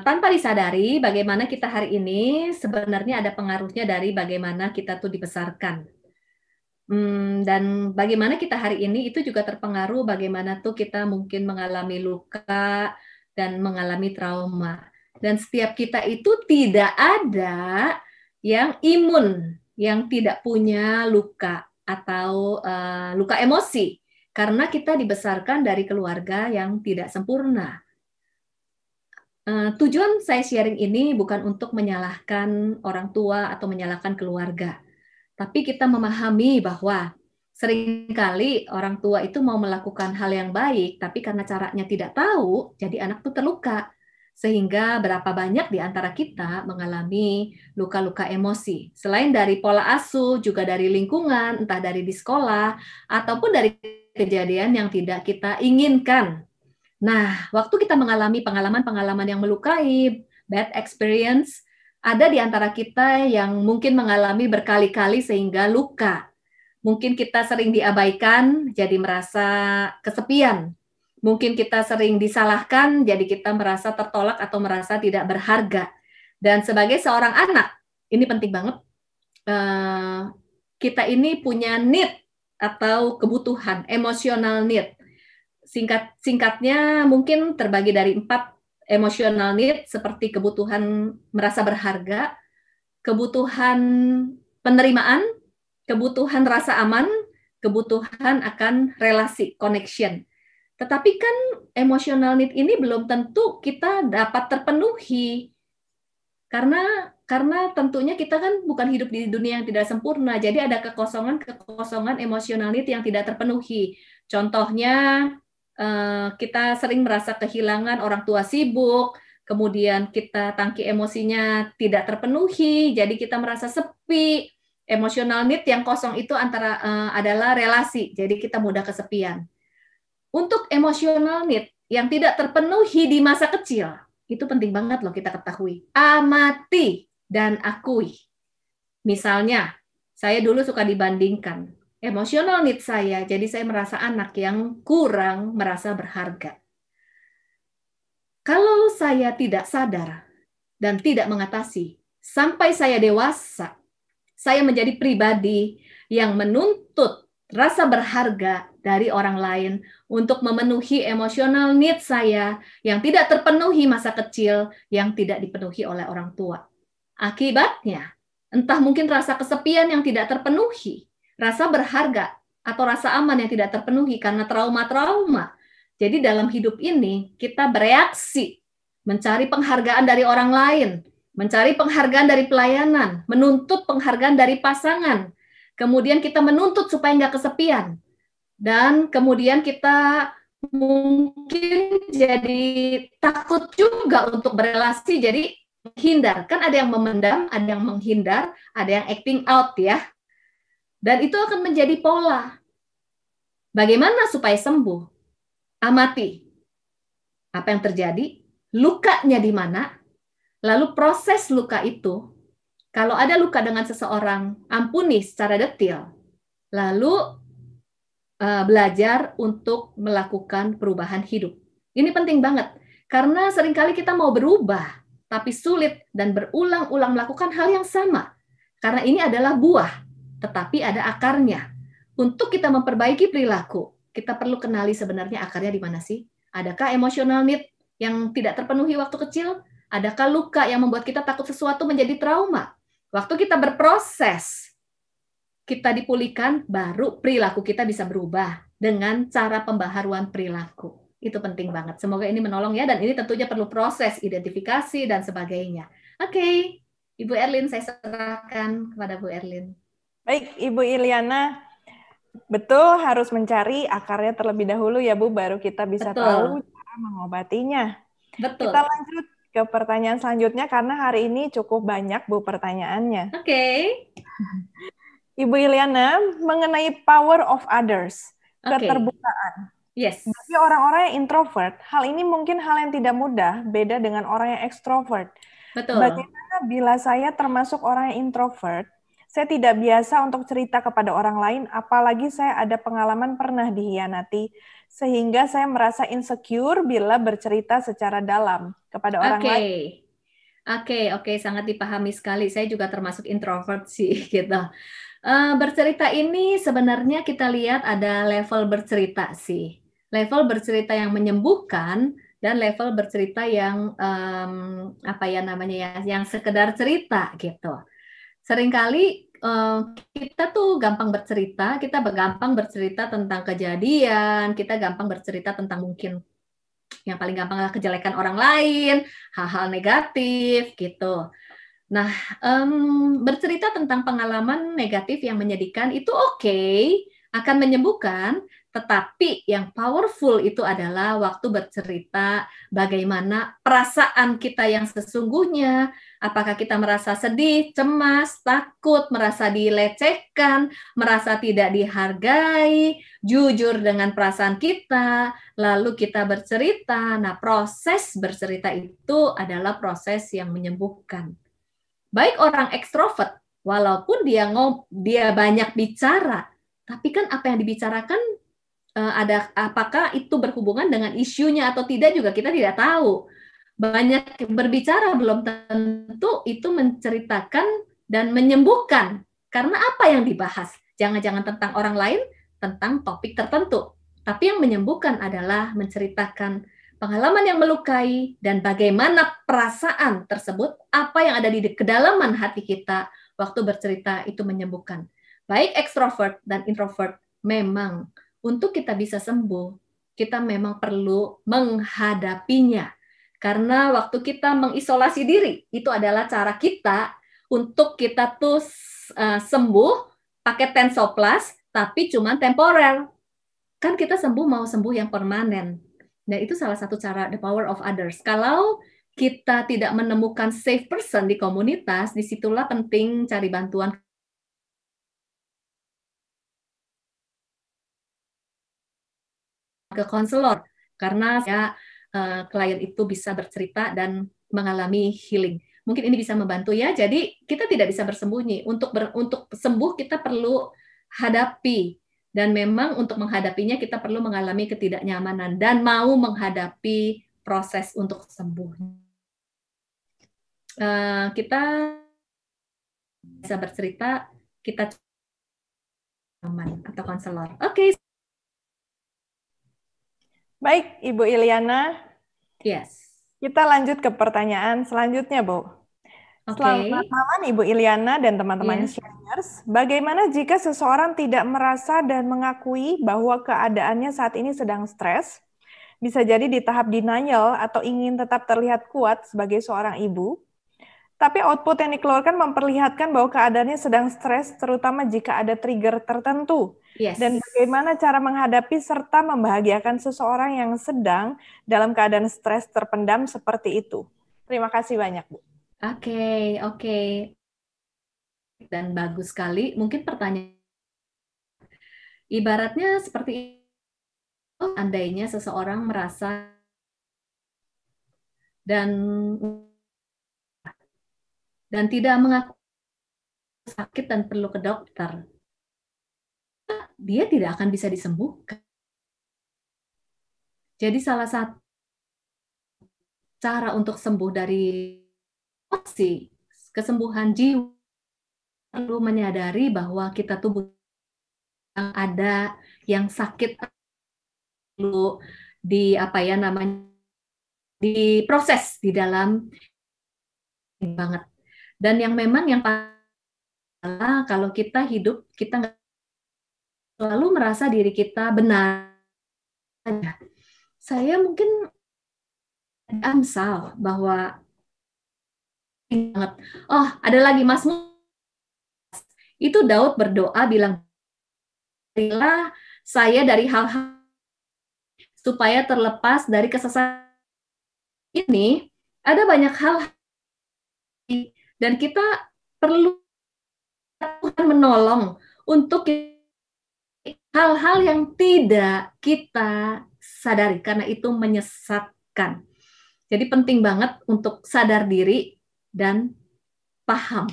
Tanpa disadari bagaimana kita hari ini sebenarnya ada pengaruhnya dari bagaimana kita tuh dibesarkan. Dan bagaimana kita hari ini itu juga terpengaruh bagaimana tuh kita mungkin mengalami luka dan mengalami trauma. Dan setiap kita itu tidak ada yang imun, yang tidak punya luka atau luka emosi. Karena kita dibesarkan dari keluarga yang tidak sempurna. Tujuan saya sharing ini bukan untuk menyalahkan orang tua atau menyalahkan keluarga. Tapi kita memahami bahwa seringkali orang tua itu mau melakukan hal yang baik, tapi karena caranya tidak tahu, jadi anak itu terluka. Sehingga berapa banyak di antara kita mengalami luka-luka emosi. Selain dari pola asuh, juga dari lingkungan, entah dari di sekolah, ataupun dari kejadian yang tidak kita inginkan. Nah, waktu kita mengalami pengalaman-pengalaman yang melukai, bad experience, ada di antara kita yang mungkin mengalami berkali-kali sehingga luka. Mungkin kita sering diabaikan, jadi merasa kesepian. Mungkin kita sering disalahkan, jadi kita merasa tertolak atau merasa tidak berharga. Dan sebagai seorang anak, ini penting banget, kita ini punya need atau kebutuhan, emotional need. Singkatnya mungkin terbagi dari 4 emotional need, seperti kebutuhan merasa berharga, kebutuhan penerimaan, kebutuhan rasa aman, kebutuhan akan relasi, connection. Tetapi kan emotional need ini belum tentu kita dapat terpenuhi. Karena tentunya kita kan bukan hidup di dunia yang tidak sempurna, jadi ada kekosongan emosional need yang tidak terpenuhi. Contohnya, kita sering merasa kehilangan orang tua sibuk, kemudian kita tangki emosinya tidak terpenuhi, jadi kita merasa sepi. Emotional need yang kosong itu adalah relasi, jadi kita mudah kesepian. Untuk emotional need yang tidak terpenuhi di masa kecil, itu penting banget loh kita ketahui. Amati dan akui. Misalnya, saya dulu suka dibandingkan. Emotional need saya, jadi saya merasa anak yang kurang merasa berharga. Kalau saya tidak sadar dan tidak mengatasi, sampai saya dewasa, saya menjadi pribadi yang menuntut rasa berharga dari orang lain untuk memenuhi emotional need saya yang tidak terpenuhi masa kecil, yang tidak dipenuhi oleh orang tua. Akibatnya, entah mungkin rasa kesepian yang tidak terpenuhi, rasa berharga atau rasa aman yang tidak terpenuhi karena trauma-trauma. Jadi dalam hidup ini kita bereaksi, mencari penghargaan dari orang lain, mencari penghargaan dari pelayanan, menuntut penghargaan dari pasangan. Kemudian kita menuntut supaya nggak kesepian. Dan kemudian kita mungkin jadi takut juga untuk berelasi, jadi menghindar. Kan ada yang memendam, ada yang menghindar, ada yang acting out ya. Dan itu akan menjadi pola. Bagaimana supaya sembuh? Amati apa yang terjadi, lukanya di mana, lalu proses luka itu. Kalau ada luka dengan seseorang, ampuni secara detail. Lalu belajar untuk melakukan perubahan hidup. Ini penting banget, karena seringkali kita mau berubah, tapi sulit dan berulang-ulang melakukan hal yang sama. Karena ini adalah buah, tetapi ada akarnya. Untuk kita memperbaiki perilaku, kita perlu kenali sebenarnya akarnya di mana sih? Adakah emotional need yang tidak terpenuhi waktu kecil? Adakah luka yang membuat kita takut sesuatu menjadi trauma? Waktu kita berproses, kita dipulihkan, baru perilaku kita bisa berubah dengan cara pembaharuan perilaku. Itu penting banget. Semoga ini menolong ya, dan ini tentunya perlu proses identifikasi dan sebagainya. Oke, Ibu Erlin, saya serahkan kepada Bu Erlin. Baik, Ibu Iliana, betul harus mencari akarnya terlebih dahulu ya Bu, baru kita bisa tahu cara mengobatinya. Betul. Kita lanjut ke pertanyaan selanjutnya karena hari ini cukup banyak Bu pertanyaannya. Oke. Ibu Iliana, mengenai power of others, keterbukaan. Yes. Bagi orang-orang yang introvert, hal ini mungkin hal yang tidak mudah, beda dengan orang yang ekstrovert. Betul. Bagaimana bila saya termasuk orang yang introvert, saya tidak biasa untuk cerita kepada orang lain, apalagi saya ada pengalaman pernah dihianati, sehingga saya merasa insecure bila bercerita secara dalam kepada orang lain. Oke, sangat dipahami sekali. Saya juga termasuk introvert sih, gitu. Bercerita ini sebenarnya kita lihat ada level bercerita sih. Level bercerita yang menyembuhkan dan level bercerita yang yang sekedar cerita gitu. Seringkali kita tuh gampang bercerita tentang kejadian, kita gampang bercerita tentang mungkin yang paling gampang adalah kejelekan orang lain, hal-hal negatif gitu. Nah, bercerita tentang pengalaman negatif yang menyedihkan itu oke, akan menyembuhkan, Tetapi yang powerful itu adalah waktu bercerita bagaimana perasaan kita yang sesungguhnya, apakah kita merasa sedih, cemas, takut, merasa dilecehkan, merasa tidak dihargai, jujur dengan perasaan kita, lalu kita bercerita. Nah, proses bercerita itu adalah proses yang menyembuhkan. Baik orang ekstrovert, walaupun dia banyak bicara, tapi kan apa yang dibicarakan ada apakah itu berhubungan dengan isunya atau tidak juga kita tidak tahu. Banyak berbicara belum tentu itu menceritakan dan menyembuhkan. Karena apa yang dibahas? Jangan-jangan tentang orang lain, tentang topik tertentu. Tapi yang menyembuhkan adalah menceritakan pengalaman yang melukai dan bagaimana perasaan tersebut, apa yang ada di kedalaman hati kita waktu bercerita itu menyembuhkan. Baik ekstrovert dan introvert memang untuk kita bisa sembuh, kita memang perlu menghadapinya. Karena waktu kita mengisolasi diri, itu adalah cara kita untuk kita tuh sembuh pakai Tensoplast, tapi cuma temporer. Kan kita mau sembuh yang permanen. Nah, itu salah satu cara, the power of others. Kalau kita tidak menemukan safe person di komunitas, disitulah penting cari bantuan ke konselor, karena klien itu bisa bercerita dan mengalami healing. Mungkin ini bisa membantu ya. Jadi kita tidak bisa bersembunyi. Untuk sembuh kita perlu hadapi, dan memang untuk menghadapinya kita perlu mengalami ketidaknyamanan dan mau menghadapi proses untuk sembuh. Kita bisa bercerita, kita aman atau konselor. Oke. Baik, Ibu Iliana. Yes. Kita lanjut ke pertanyaan selanjutnya, Bu. Selamat malam, Ibu Iliana dan teman-teman Shiners. Bagaimana jika seseorang tidak merasa dan mengakui bahwa keadaannya saat ini sedang stres? Bisa jadi di tahap denial atau ingin tetap terlihat kuat sebagai seorang ibu. Tapi output yang dikeluarkan memperlihatkan bahwa keadaannya sedang stres, terutama jika ada trigger tertentu. Yes. Dan bagaimana cara menghadapi serta membahagiakan seseorang yang sedang dalam keadaan stres terpendam seperti itu. Terima kasih banyak, Bu. Oke. Dan bagus sekali. Mungkin pertanyaan ibaratnya seperti itu, andainya seseorang merasa dan tidak mengaku sakit dan perlu ke dokter, dia tidak akan bisa disembuhkan. Jadi salah satu cara untuk sembuh dari kesembuhan jiwa perlu menyadari bahwa kita tuh yang ada yang sakit perlu diproses di dalam banget. Dan yang memang yang kalau kita hidup, kita nggak selalu merasa diri kita benar. Saya mungkin Amsal bahwa ada lagi Mas, itu Daud berdoa bilang, berilah saya dari hal-hal supaya terlepas dari kesesatan ini. Ada banyak hal dan kita perlu Tuhan menolong untuk hal-hal yang tidak kita sadari, karena itu menyesatkan. Jadi penting banget untuk sadar diri dan paham.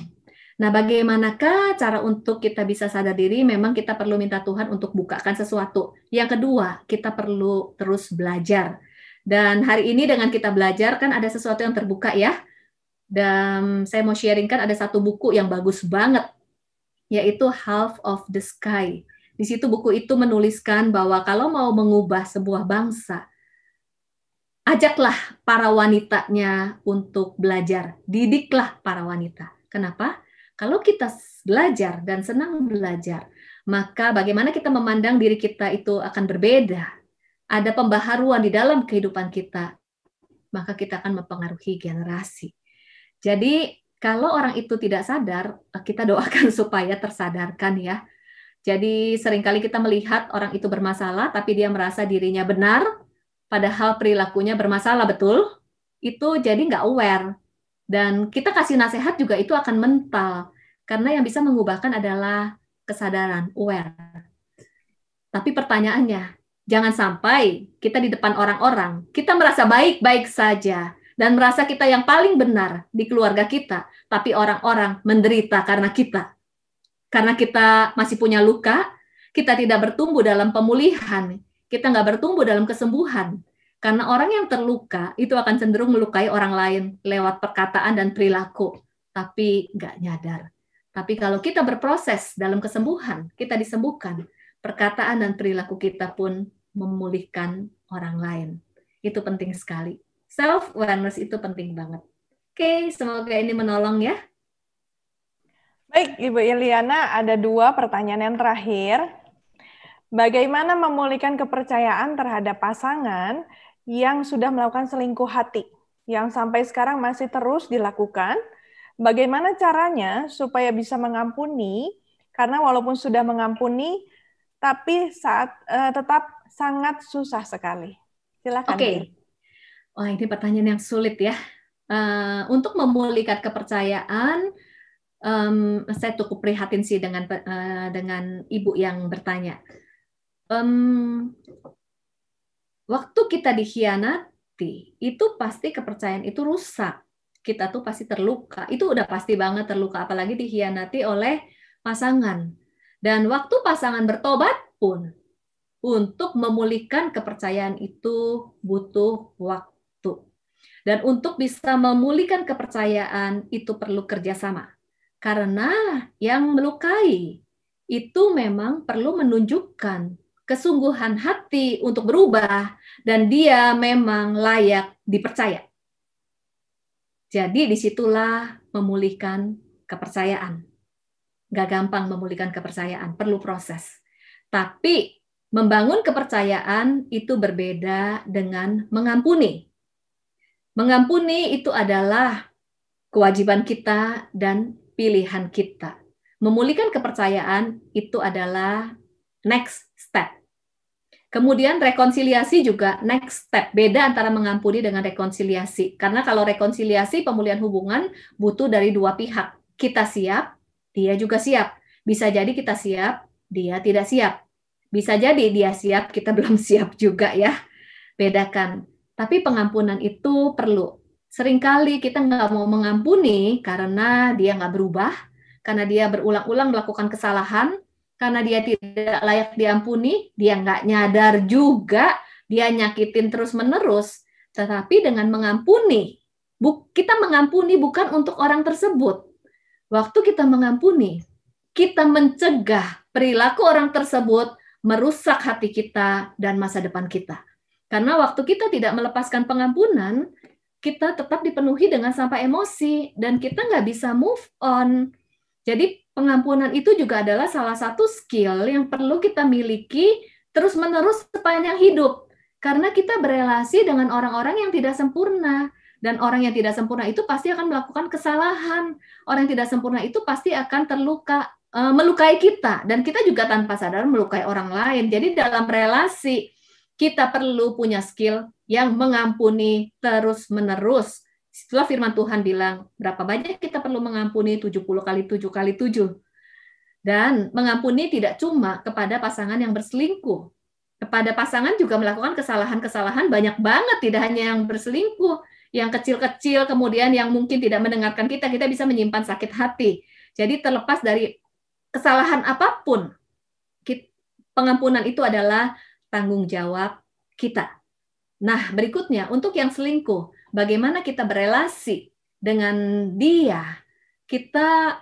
Nah, bagaimanakah cara untuk kita bisa sadar diri? Memang kita perlu minta Tuhan untuk bukakan sesuatu. Yang kedua, kita perlu terus belajar. Dan hari ini dengan kita belajar, kan ada sesuatu yang terbuka ya. Dan saya mau sharingkan ada satu buku yang bagus banget, yaitu Half of the Sky. Di situ buku itu menuliskan bahwa kalau mau mengubah sebuah bangsa, ajaklah para wanitanya untuk belajar. Didiklah para wanita. Kenapa? Kalau kita belajar dan senang belajar, maka bagaimana kita memandang diri kita itu akan berbeda. Ada pembaharuan di dalam kehidupan kita, maka kita akan mempengaruhi generasi. Jadi, kalau orang itu tidak sadar, kita doakan supaya tersadarkan ya. Jadi seringkali kita melihat orang itu bermasalah, tapi dia merasa dirinya benar, padahal perilakunya bermasalah, betul? Itu jadi nggak aware. Dan kita kasih nasihat juga itu akan mental. Karena yang bisa mengubahkan adalah kesadaran, aware. Tapi pertanyaannya, jangan sampai kita di depan orang-orang, kita merasa baik-baik saja, dan merasa kita yang paling benar di keluarga kita, tapi orang-orang menderita karena kita. Karena kita masih punya luka, kita tidak bertumbuh dalam pemulihan, kita nggak bertumbuh dalam kesembuhan. Karena orang yang terluka itu akan cenderung melukai orang lain lewat perkataan dan perilaku, tapi nggak nyadar. Tapi kalau kita berproses dalam kesembuhan, kita disembuhkan, perkataan dan perilaku kita pun memulihkan orang lain. Itu penting sekali. Self-awareness itu penting banget. Oke, semoga ini menolong ya. Baik, Ibu Iliana, ada 2 pertanyaan yang terakhir. Bagaimana memulihkan kepercayaan terhadap pasangan yang sudah melakukan selingkuh hati, yang sampai sekarang masih terus dilakukan? Bagaimana caranya supaya bisa mengampuni, karena walaupun sudah mengampuni, tapi tetap sangat susah sekali. Silakan. Oke. Wah, ini pertanyaan yang sulit ya. Untuk memulihkan kepercayaan, saya cukup prihatin sih dengan ibu yang bertanya. Waktu kita dikhianati, itu pasti kepercayaan itu rusak. Kita tuh pasti terluka. Itu udah pasti banget terluka, apalagi dikhianati oleh pasangan. Dan waktu pasangan bertobat pun, untuk memulihkan kepercayaan itu butuh waktu. Dan untuk bisa memulihkan kepercayaan itu perlu kerjasama. Karena yang melukai itu memang perlu menunjukkan kesungguhan hati untuk berubah dan dia memang layak dipercaya. Jadi disitulah memulihkan kepercayaan. Gak gampang memulihkan kepercayaan, perlu proses. Tapi membangun kepercayaan itu berbeda dengan mengampuni. Mengampuni itu adalah kewajiban kita dan pilihan kita. Memulihkan kepercayaan itu adalah next step. Kemudian rekonsiliasi juga next step. Beda antara mengampuni dengan rekonsiliasi. Karena kalau rekonsiliasi, pemulihan hubungan butuh dari 2 pihak. Kita siap, dia juga siap. Bisa jadi kita siap, dia tidak siap. Bisa jadi dia siap, kita belum siap juga ya. Bedakan. Tapi pengampunan itu perlu. Seringkali kita nggak mau mengampuni karena dia nggak berubah, karena dia berulang-ulang melakukan kesalahan, karena dia tidak layak diampuni, dia nggak nyadar juga, dia nyakitin terus-menerus. Tetapi dengan mengampuni, kita mengampuni bukan untuk orang tersebut. Waktu kita mengampuni, kita mencegah perilaku orang tersebut merusak hati kita dan masa depan kita. Karena waktu kita tidak melepaskan pengampunan, kita tetap dipenuhi dengan sampah emosi, dan kita nggak bisa move on. Jadi pengampunan itu juga adalah salah satu skill yang perlu kita miliki terus-menerus sepanjang hidup. Karena kita berelasi dengan orang-orang yang tidak sempurna. Dan orang yang tidak sempurna itu pasti akan melakukan kesalahan. Orang yang tidak sempurna itu pasti akan terluka, melukai kita. Dan kita juga tanpa sadar melukai orang lain. Jadi dalam relasi, kita perlu punya skill yang mengampuni terus-menerus. Setelah firman Tuhan bilang, berapa banyak kita perlu mengampuni? 70 kali 7 kali 7. Dan mengampuni tidak cuma kepada pasangan yang berselingkuh. Kepada pasangan juga melakukan kesalahan-kesalahan banyak banget, tidak hanya yang berselingkuh. Yang kecil-kecil, kemudian yang mungkin tidak mendengarkan kita bisa menyimpan sakit hati. Jadi terlepas dari kesalahan apapun, pengampunan itu adalah tanggung jawab kita. Nah, berikutnya, untuk yang selingkuh, bagaimana kita berelasi dengan dia? Kita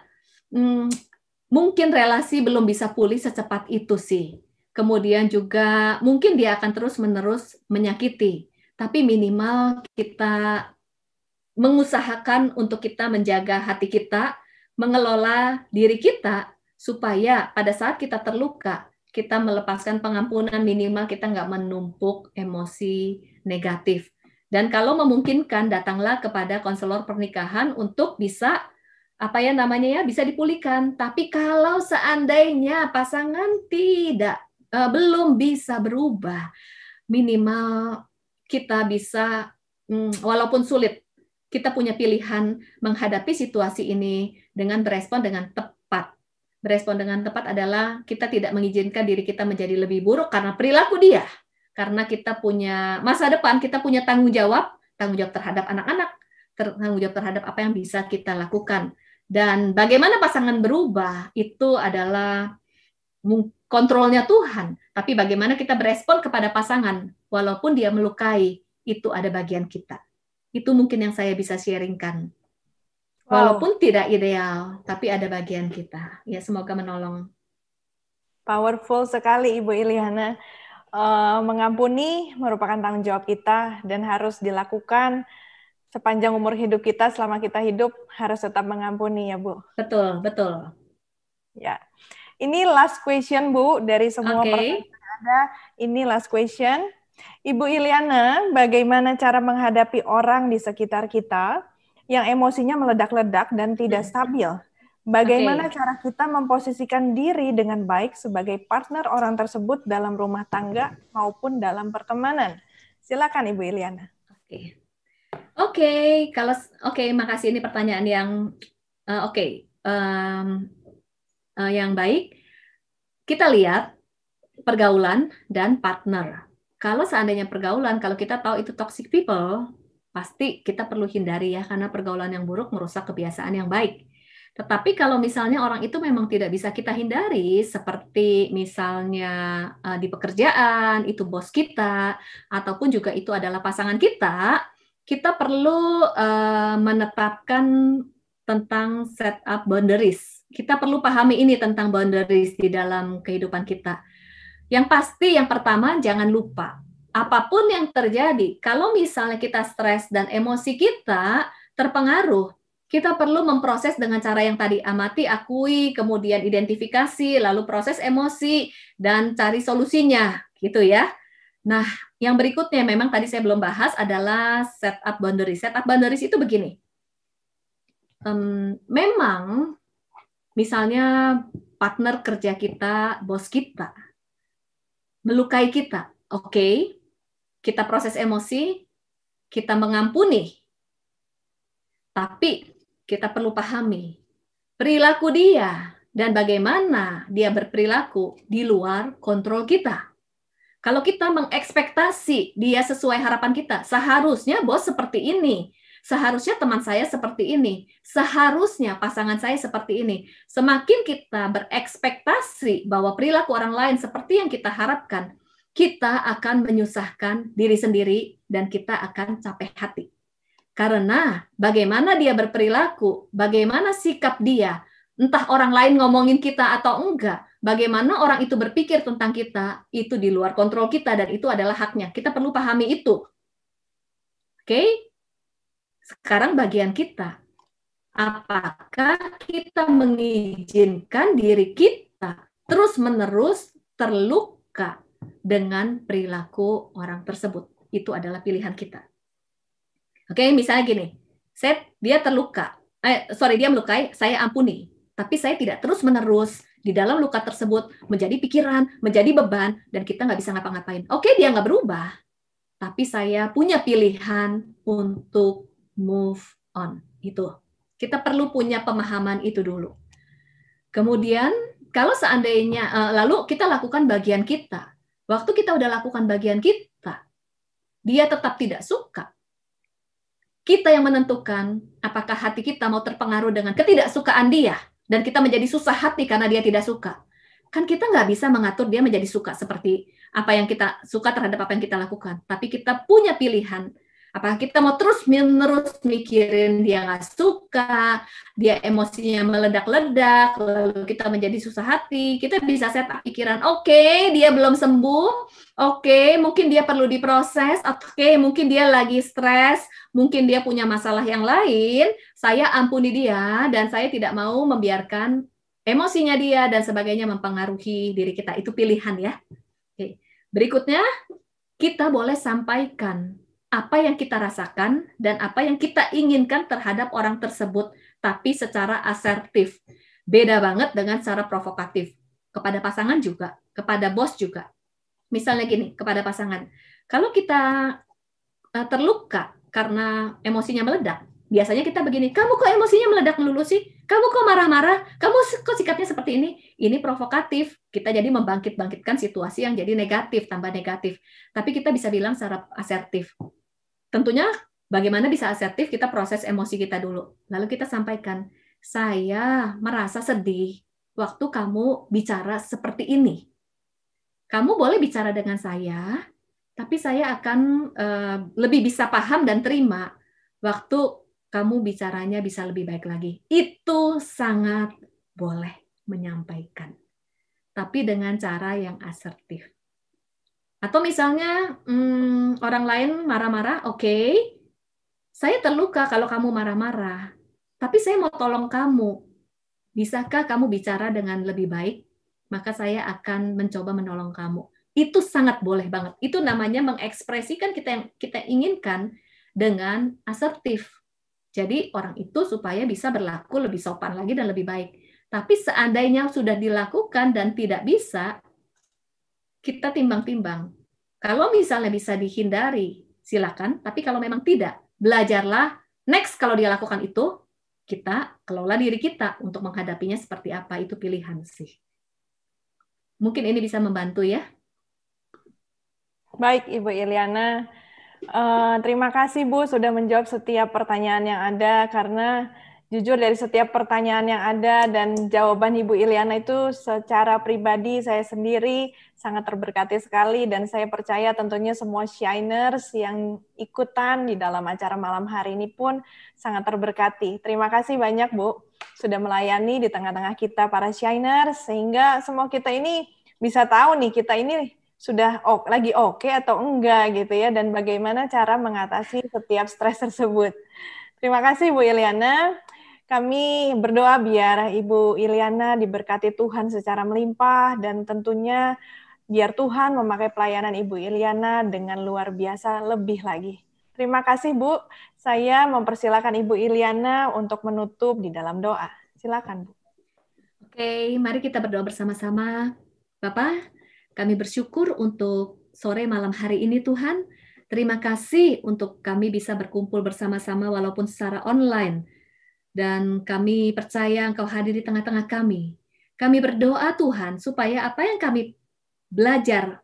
mungkin relasi belum bisa pulih secepat itu sih. Kemudian juga mungkin dia akan terus-menerus menyakiti. Tapi minimal kita mengusahakan untuk kita menjaga hati kita, mengelola diri kita, supaya pada saat kita terluka, kita melepaskan pengampunan, minimal kita nggak menumpuk emosi negatif. Dan kalau memungkinkan, datanglah kepada konselor pernikahan untuk bisa apa ya namanya ya, bisa dipulihkan. Tapi kalau seandainya pasangan belum bisa berubah, minimal kita bisa, walaupun sulit, kita punya pilihan menghadapi situasi ini dengan berespon dengan tepat. Berespon dengan tepat adalah kita tidak mengizinkan diri kita menjadi lebih buruk karena perilaku dia. Karena kita punya masa depan, kita punya tanggung jawab terhadap anak-anak, tanggung jawab terhadap apa yang bisa kita lakukan. Dan bagaimana pasangan berubah itu adalah kontrolnya Tuhan, tapi bagaimana kita berespon kepada pasangan walaupun dia melukai, itu ada bagian kita. Itu mungkin yang saya bisa sharingkan. Walaupun tidak ideal, tapi ada bagian kita. Ya, semoga menolong. Powerful sekali Ibu Iliana. Mengampuni merupakan tanggung jawab kita dan harus dilakukan sepanjang umur hidup kita. Selama kita hidup harus tetap mengampuni ya Bu. Betul, betul. Ya, ini last question Bu dari semua pertanyaan yang ada. Ini last question. Ibu Iliana, bagaimana cara menghadapi orang di sekitar kita yang emosinya meledak-ledak dan tidak stabil? Bagaimana cara kita memposisikan diri dengan baik sebagai partner orang tersebut dalam rumah tangga maupun dalam pertemanan? Silakan Ibu Iliana. Makasih, ini pertanyaan yang yang baik. Kita lihat pergaulan dan partner. Kalau seandainya pergaulan, kalau kita tahu itu toxic people, pasti kita perlu hindari ya, karena pergaulan yang buruk merusak kebiasaan yang baik. Tetapi kalau misalnya orang itu memang tidak bisa kita hindari, seperti misalnya di pekerjaan, itu bos kita, ataupun juga itu adalah pasangan kita perlu menetapkan tentang set up boundaries. Kita perlu pahami ini tentang boundaries di dalam kehidupan kita. Yang pasti, yang pertama, jangan lupa, apapun yang terjadi, kalau misalnya kita stres dan emosi kita terpengaruh, kita perlu memproses dengan cara yang tadi, amati, akui, kemudian identifikasi, lalu proses emosi, dan cari solusinya, gitu ya. Nah, yang berikutnya memang tadi saya belum bahas adalah set up boundaries. Set up boundaries itu begini. Memang, misalnya partner kerja kita, bos kita, melukai kita, oke, kita proses emosi, kita mengampuni, tapi kita perlu pahami perilaku dia dan bagaimana dia berperilaku di luar kontrol kita. Kalau kita mengekspektasi dia sesuai harapan kita, seharusnya bos seperti ini, seharusnya teman saya seperti ini, seharusnya pasangan saya seperti ini. Semakin kita berekspektasi bahwa perilaku orang lain seperti yang kita harapkan, kita akan menyusahkan diri sendiri dan kita akan capek hati. Karena bagaimana dia berperilaku, bagaimana sikap dia, entah orang lain ngomongin kita atau enggak, bagaimana orang itu berpikir tentang kita, itu di luar kontrol kita dan itu adalah haknya. Kita perlu pahami itu. Oke? Sekarang bagian kita. Apakah kita mengizinkan diri kita terus-menerus terluka dengan perilaku orang tersebut? Itu adalah pilihan kita. Oke, misalnya gini, dia melukai, saya ampuni. Tapi saya tidak terus-menerus di dalam luka tersebut menjadi pikiran, menjadi beban, dan kita nggak bisa ngapa-ngapain. Oke, dia nggak berubah. Tapi saya punya pilihan untuk move on. Itu. Kita perlu punya pemahaman itu dulu. Kemudian, kalau seandainya, lalu kita lakukan bagian kita. Waktu kita udah lakukan bagian kita, dia tetap tidak suka. Kita yang menentukan apakah hati kita mau terpengaruh dengan ketidaksukaan dia dan kita menjadi susah hati karena dia tidak suka. Kan kita nggak bisa mengatur dia menjadi suka seperti apa yang kita suka terhadap apa yang kita lakukan. Tapi kita punya pilihan. Apakah kita mau terus-menerus mikirin dia nggak suka, dia emosinya meledak-ledak, lalu kita menjadi susah hati, kita bisa set up pikiran, oke, dia belum sembuh, oke, mungkin dia perlu diproses, oke, mungkin dia lagi stres, mungkin dia punya masalah yang lain, saya ampuni dia, dan saya tidak mau membiarkan emosinya dia dan sebagainya mempengaruhi diri kita. Itu pilihan ya. Oke. Berikutnya, kita boleh sampaikan apa yang kita rasakan dan apa yang kita inginkan terhadap orang tersebut tapi secara asertif. Beda banget dengan cara provokatif. Kepada pasangan juga, kepada bos juga. Misalnya gini, kepada pasangan. Kalau kita terluka karena emosinya meledak, biasanya kita begini, kamu kok emosinya meledak melulu sih? Kamu kok marah-marah? Kamu kok sikapnya seperti ini? Ini provokatif. Kita jadi membangkit-bangkitkan situasi yang jadi negatif, tambah negatif. Tapi kita bisa bilang secara asertif. Tentunya bagaimana bisa asertif, kita proses emosi kita dulu. Lalu kita sampaikan, saya merasa sedih waktu kamu bicara seperti ini. Kamu boleh bicara dengan saya, tapi saya akan lebih bisa paham dan terima waktu kamu bicaranya bisa lebih baik lagi. Itu sangat boleh menyampaikan, tapi dengan cara yang asertif. Atau misalnya orang lain marah-marah, oke, saya terluka kalau kamu marah-marah, tapi saya mau tolong kamu. Bisakah kamu bicara dengan lebih baik? Maka saya akan mencoba menolong kamu. Itu sangat boleh banget. Itu namanya mengekspresikan kita yang kita inginkan dengan asertif. Jadi orang itu supaya bisa berlaku lebih sopan lagi dan lebih baik. Tapi seandainya sudah dilakukan dan tidak bisa, kita timbang-timbang. Kalau misalnya bisa dihindari, silakan. Tapi kalau memang tidak, belajarlah. Next, kalau dia lakukan itu, kita kelola diri kita untuk menghadapinya seperti apa. Itu pilihan sih. Mungkin ini bisa membantu ya. Baik, Ibu Iliana. Terima kasih, Bu, sudah menjawab setiap pertanyaan yang ada, karena jujur dari setiap pertanyaan yang ada dan jawaban Ibu Iliana itu secara pribadi saya sendiri sangat terberkati sekali, dan saya percaya tentunya semua shiners yang ikutan di dalam acara malam hari ini pun sangat terberkati. Terima kasih banyak, Bu, sudah melayani di tengah-tengah kita para shiners, sehingga semua kita ini bisa tahu nih, kita ini sudah lagi oke atau enggak gitu ya, dan bagaimana cara mengatasi setiap stres tersebut. Terima kasih Bu Iliana. Kami berdoa biar Ibu Iliana diberkati Tuhan secara melimpah, dan tentunya biar Tuhan memakai pelayanan Ibu Iliana dengan luar biasa lebih lagi. Terima kasih Bu. Saya mempersilakan Ibu Iliana untuk menutup di dalam doa. Silakan Bu. Oke, mari kita berdoa bersama-sama. Bapak, kami bersyukur untuk sore malam hari ini Tuhan. Terima kasih untuk kami bisa berkumpul bersama-sama walaupun secara online. Dan kami percaya Engkau hadir di tengah-tengah kami. Kami berdoa Tuhan supaya apa yang kami belajar,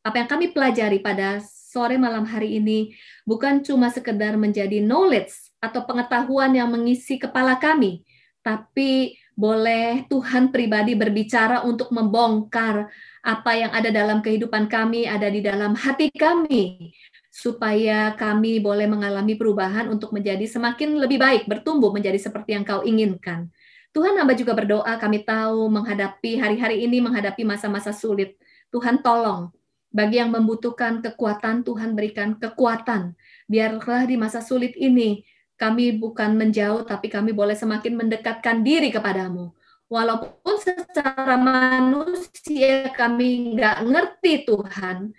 apa yang kami pelajari pada sore malam hari ini bukan cuma sekedar menjadi knowledge atau pengetahuan yang mengisi kepala kami, tapi boleh Tuhan pribadi berbicara untuk membongkar apa yang ada dalam kehidupan kami, ada di dalam hati kami, supaya kami boleh mengalami perubahan untuk menjadi semakin lebih baik, bertumbuh menjadi seperti yang Kau inginkan. Tuhan, hamba juga berdoa, kami tahu menghadapi hari-hari ini, menghadapi masa-masa sulit. Tuhan tolong, bagi yang membutuhkan kekuatan, Tuhan berikan kekuatan. Biarlah di masa sulit ini, kami bukan menjauh, tapi kami boleh semakin mendekatkan diri kepadamu. Walaupun secara manusia kami nggak ngerti Tuhan,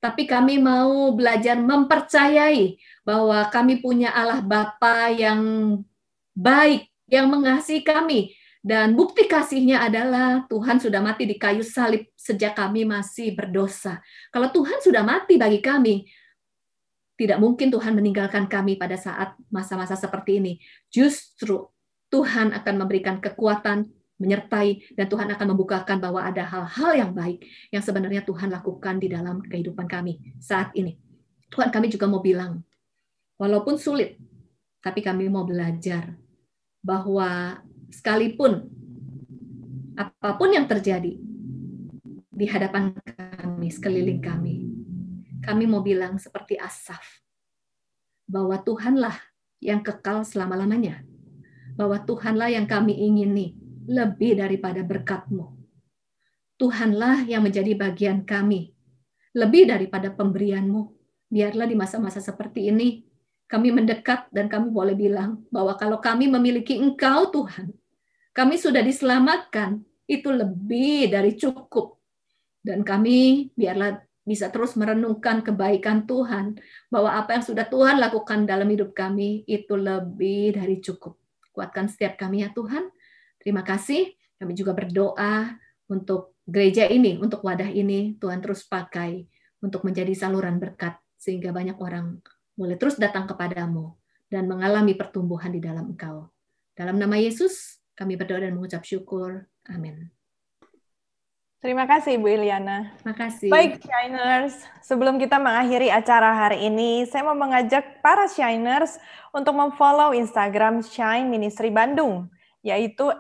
tapi kami mau belajar mempercayai bahwa kami punya Allah Bapa yang baik, yang mengasihi kami. Dan bukti kasihnya adalah Tuhan sudah mati di kayu salib sejak kami masih berdosa. Kalau Tuhan sudah mati bagi kami, tidak mungkin Tuhan meninggalkan kami pada saat masa-masa seperti ini. Justru Tuhan akan memberikan kekuatan, menyertai, dan Tuhan akan membukakan bahwa ada hal-hal yang baik yang sebenarnya Tuhan lakukan di dalam kehidupan kami saat ini. Tuhan, kami juga mau bilang, walaupun sulit, tapi kami mau belajar bahwa sekalipun apapun yang terjadi di hadapan kami, sekeliling kami mau bilang seperti Asaf, bahwa Tuhanlah yang kekal selama-lamanya, bahwa Tuhanlah yang kami ingini lebih daripada berkat-Mu. Tuhanlah yang menjadi bagian kami, lebih daripada pemberian-Mu. Biarlah di masa-masa seperti ini, kami mendekat dan kami boleh bilang bahwa kalau kami memiliki Engkau Tuhan, kami sudah diselamatkan, itu lebih dari cukup. Dan kami biarlah bisa terus merenungkan kebaikan Tuhan, bahwa apa yang sudah Tuhan lakukan dalam hidup kami, itu lebih dari cukup. Kuatkan setiap kami ya Tuhan. Terima kasih. Kami juga berdoa untuk gereja ini, untuk wadah ini. Tuhan terus pakai untuk menjadi saluran berkat, sehingga banyak orang boleh terus datang kepadamu dan mengalami pertumbuhan di dalam Engkau. Dalam nama Yesus, kami berdoa dan mengucap syukur. Amin. Terima kasih Ibu Iliana. Terima kasih. Baik Shiners, sebelum kita mengakhiri acara hari ini, saya mau mengajak para Shiners untuk memfollow Instagram Shine Ministry Bandung, yaitu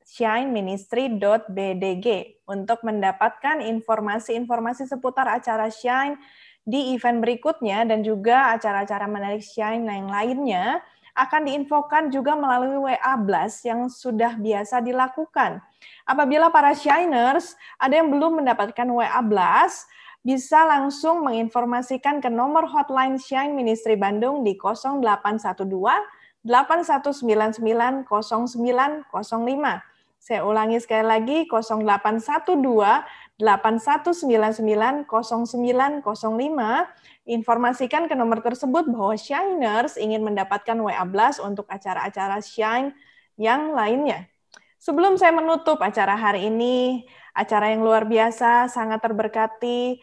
@shineministry.bdg untuk mendapatkan informasi-informasi seputar acara Shine di event berikutnya dan juga acara-acara menarik Shine yang lainnya akan diinfokan juga melalui WA Blast yang sudah biasa dilakukan. Apabila para Shiners ada yang belum mendapatkan WA Blast, bisa langsung menginformasikan ke nomor hotline Shine Ministry Bandung di 0812 8199 0905. Saya ulangi sekali lagi, 0812 8199 0905. Informasikan ke nomor tersebut bahwa Shiners ingin mendapatkan WA Blast untuk acara-acara Shine yang lainnya. Sebelum saya menutup acara hari ini, acara yang luar biasa, sangat terberkati,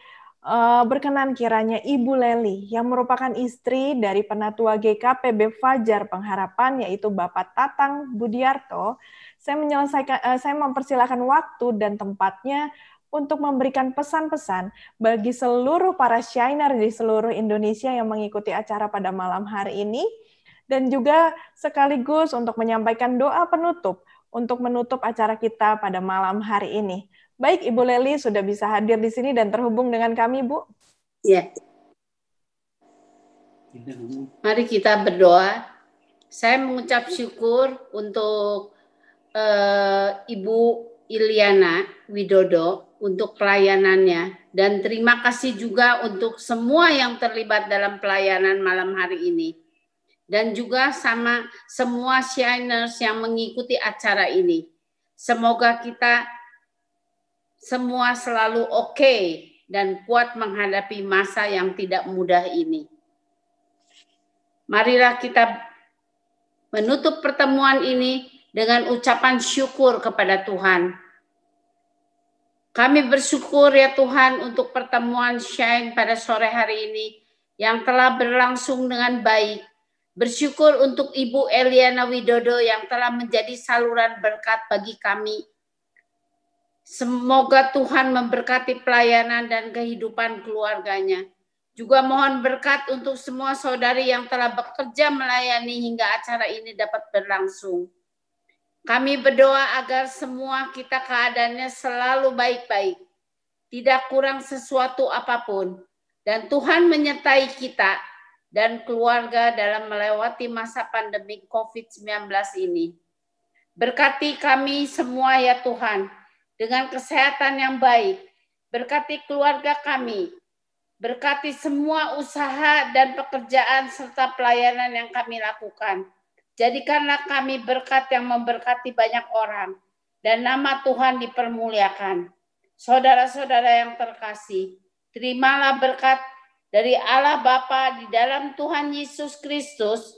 berkenan kiranya Ibu Leli, yang merupakan istri dari Penatua GKPB Fajar Pengharapan, yaitu Bapak Tatang Budiarto, saya mempersilakan waktu dan tempatnya untuk memberikan pesan-pesan bagi seluruh para Shiner di seluruh Indonesia yang mengikuti acara pada malam hari ini, dan juga sekaligus untuk menyampaikan doa penutup untuk menutup acara kita pada malam hari ini. Baik, Ibu Leli sudah bisa hadir di sini dan terhubung dengan kami, Bu. Ya. Mari kita berdoa. Saya mengucap syukur untuk Ibu Iliana Widodo untuk pelayanannya, dan terima kasih juga untuk semua yang terlibat dalam pelayanan malam hari ini, dan juga sama semua Shiners yang mengikuti acara ini. Semoga kita semua selalu oke dan kuat menghadapi masa yang tidak mudah ini. Marilah kita menutup pertemuan ini dengan ucapan syukur kepada Tuhan. Kami bersyukur ya Tuhan untuk pertemuan Shine pada sore hari ini yang telah berlangsung dengan baik. Bersyukur untuk Ibu Eliana Widodo yang telah menjadi saluran berkat bagi kami. Semoga Tuhan memberkati pelayanan dan kehidupan keluarganya. Juga mohon berkat untuk semua saudari yang telah bekerja melayani hingga acara ini dapat berlangsung. Kami berdoa agar semua kita keadaannya selalu baik-baik, tidak kurang sesuatu apapun, dan Tuhan menyertai kita dan keluarga dalam melewati masa pandemi COVID-19 ini. Berkati kami semua ya Tuhan, dengan kesehatan yang baik, berkati keluarga kami, berkati semua usaha dan pekerjaan serta pelayanan yang kami lakukan. Jadikanlah kami berkat yang memberkati banyak orang, dan nama Tuhan dipermuliakan. Saudara-saudara yang terkasih, terimalah berkat dari Allah Bapa di dalam Tuhan Yesus Kristus,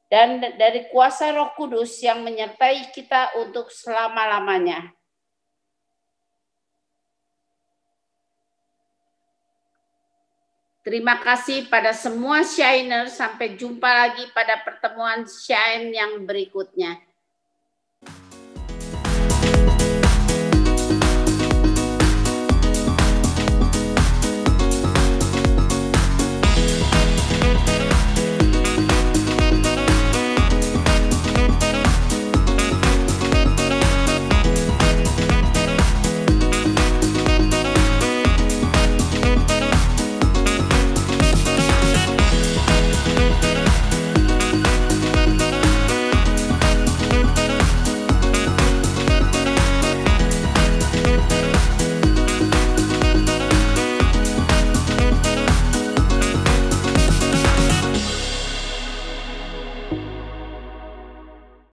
dan dari kuasa Roh Kudus yang menyertai kita untuk selama-lamanya. Terima kasih pada semua Shiner. Sampai jumpa lagi pada pertemuan Shine yang berikutnya.